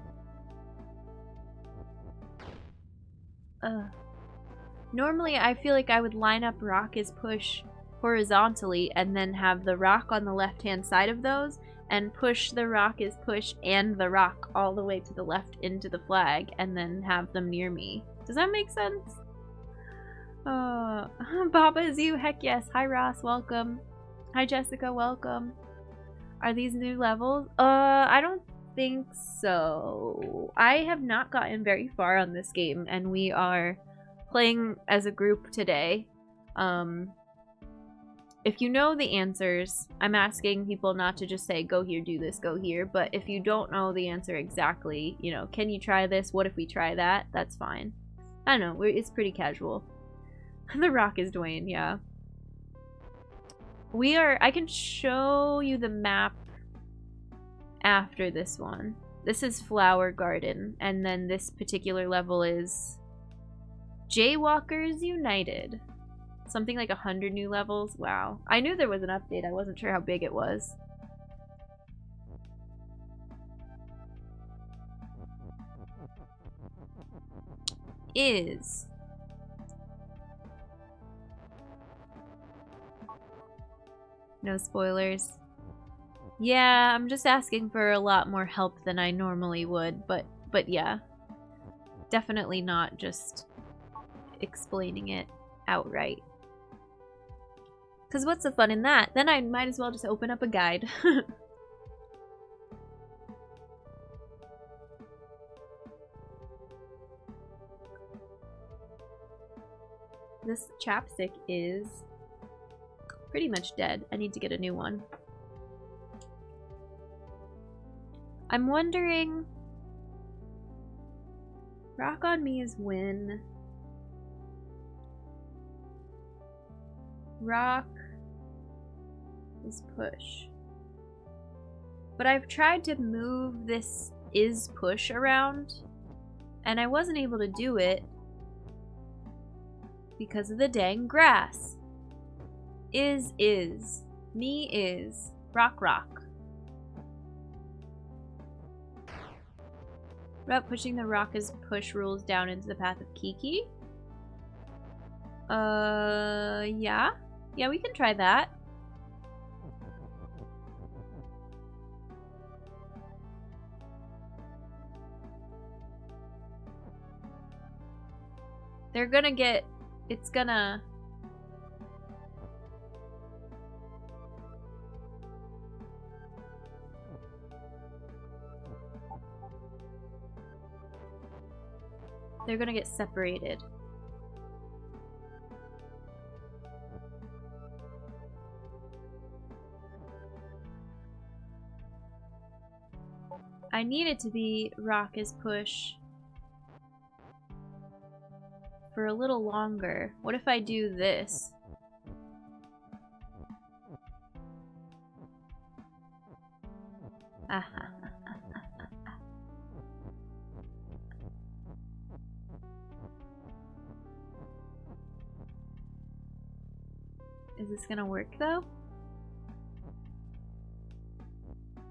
Speaker 1: Normally I feel like I would line up rock as push horizontally and then have the rock on the left hand side of those, and push the rock is push and the rock all the way to the left into the flag, and then have them near me. Does that make sense? Babaisyou, heck yes. Hi Ross, welcome. Hi Jessica, welcome. Are these new levels? I don't think so. I have not gotten very far on this game, and we are playing as a group today. If you know the answers, I'm asking people not to just say, go here, do this, go here. But if you don't know the answer exactly, you know, can you try this? What if we try that? That's fine. I don't know. It's pretty casual. The Rock is Dwayne, yeah. I can show you the map after this one. This is Flower Garden. And then this particular level is Jaywalkers United. Something like 100 new levels. Wow. I knew there was an update. I wasn't sure how big it was. No spoilers. Yeah, I'm just asking for a lot more help than I normally would, but yeah. Definitely not just explaining it outright. Because what's the fun in that? Then I might as well just open up a guide. This chapstick is pretty much dead. I need to get a new one. I'm wondering... Rock on me is win. Rock is push. But I've tried to move this is push around, and I wasn't able to do it because of the dang grass. Is. Me is. Rock. About pushing the rock as push rules down into the path of Kiki. Yeah. Yeah, we can try that. They're gonna get it's gonna... They're gonna get separated. I need it to be rock as push for a little longer. What if I do this? Is this gonna work though?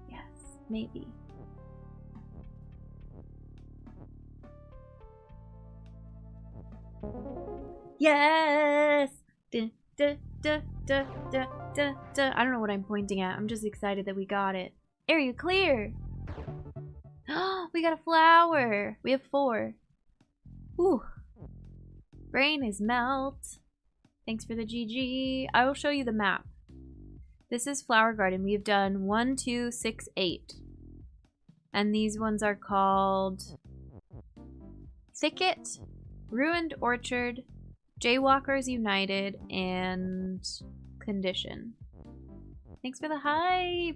Speaker 1: Yes, maybe. Yes! Duh, duh, duh, duh, duh, duh, duh. I don't know what I'm pointing at. I'm just excited that we got it. Area clear! We got a flower! We have 4. Ooh. Brain is melt. Thanks for the GG. I will show you the map. This is Flower Garden. We've done 1, 2, 6, 8. And these ones are called Thicket, Ruined Orchard, Jaywalkers United, and Condition. Thanks for the hype!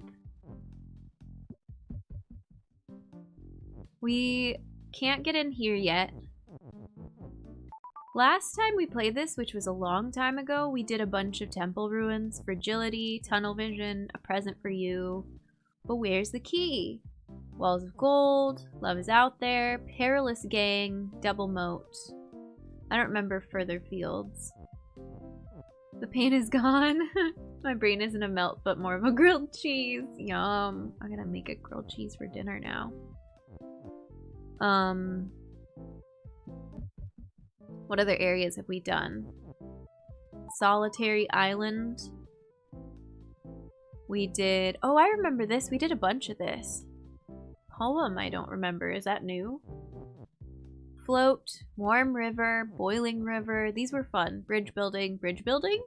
Speaker 1: We can't get in here yet. Last time we played this, which was a long time ago, we did a bunch of temple ruins, fragility, tunnel vision, a present for you. But where's the key? Walls of gold, love is out there, perilous gang, double moat. I don't remember further fields. The pain is gone. My brain isn't a melt, but more of a grilled cheese. Yum. I'm gonna make a grilled cheese for dinner now. What other areas have we done? Solitary Island. We did... Oh, I remember this. We did a bunch of this. Poem, I don't remember. Is that new? Float, Warm River, Boiling River. These were fun. Bridge building. Bridge building?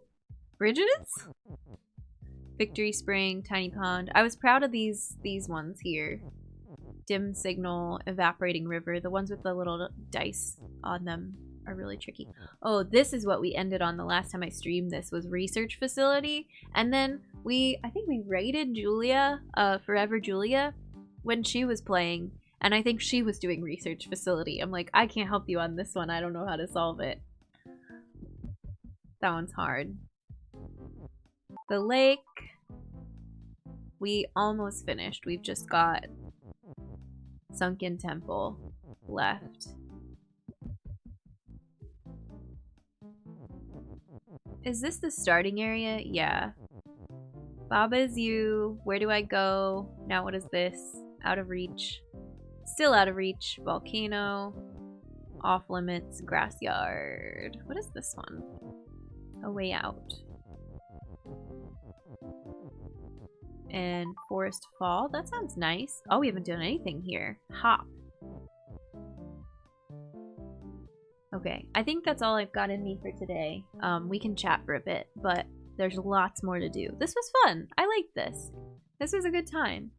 Speaker 1: Bridges? Victory Spring, Tiny Pond. I was proud of these ones here. Dim Signal, Evaporating River. The ones with the little dice on them are really tricky. Oh, this is what we ended on the last time I streamed this, was Research Facility. And then I think we raided Julia, Forever Julia, when she was playing. And I think she was doing Research Facility. I'm like, I can't help you on this one. I don't know how to solve it. That one's hard. The lake. We almost finished. We've just got Sunken Temple left. Is this the starting area? Yeah. Babaisyou. Where do I go? Now what is this? Out of reach. Still out of reach. Volcano. Off limits. Grass yard. What is this one? A way out. And Forest Fall. That sounds nice. Oh, we haven't done anything here. Hop. Okay, I think that's all I've got in me for today. We can chat for a bit, but there's lots more to do. This was fun. I liked this. This was a good time.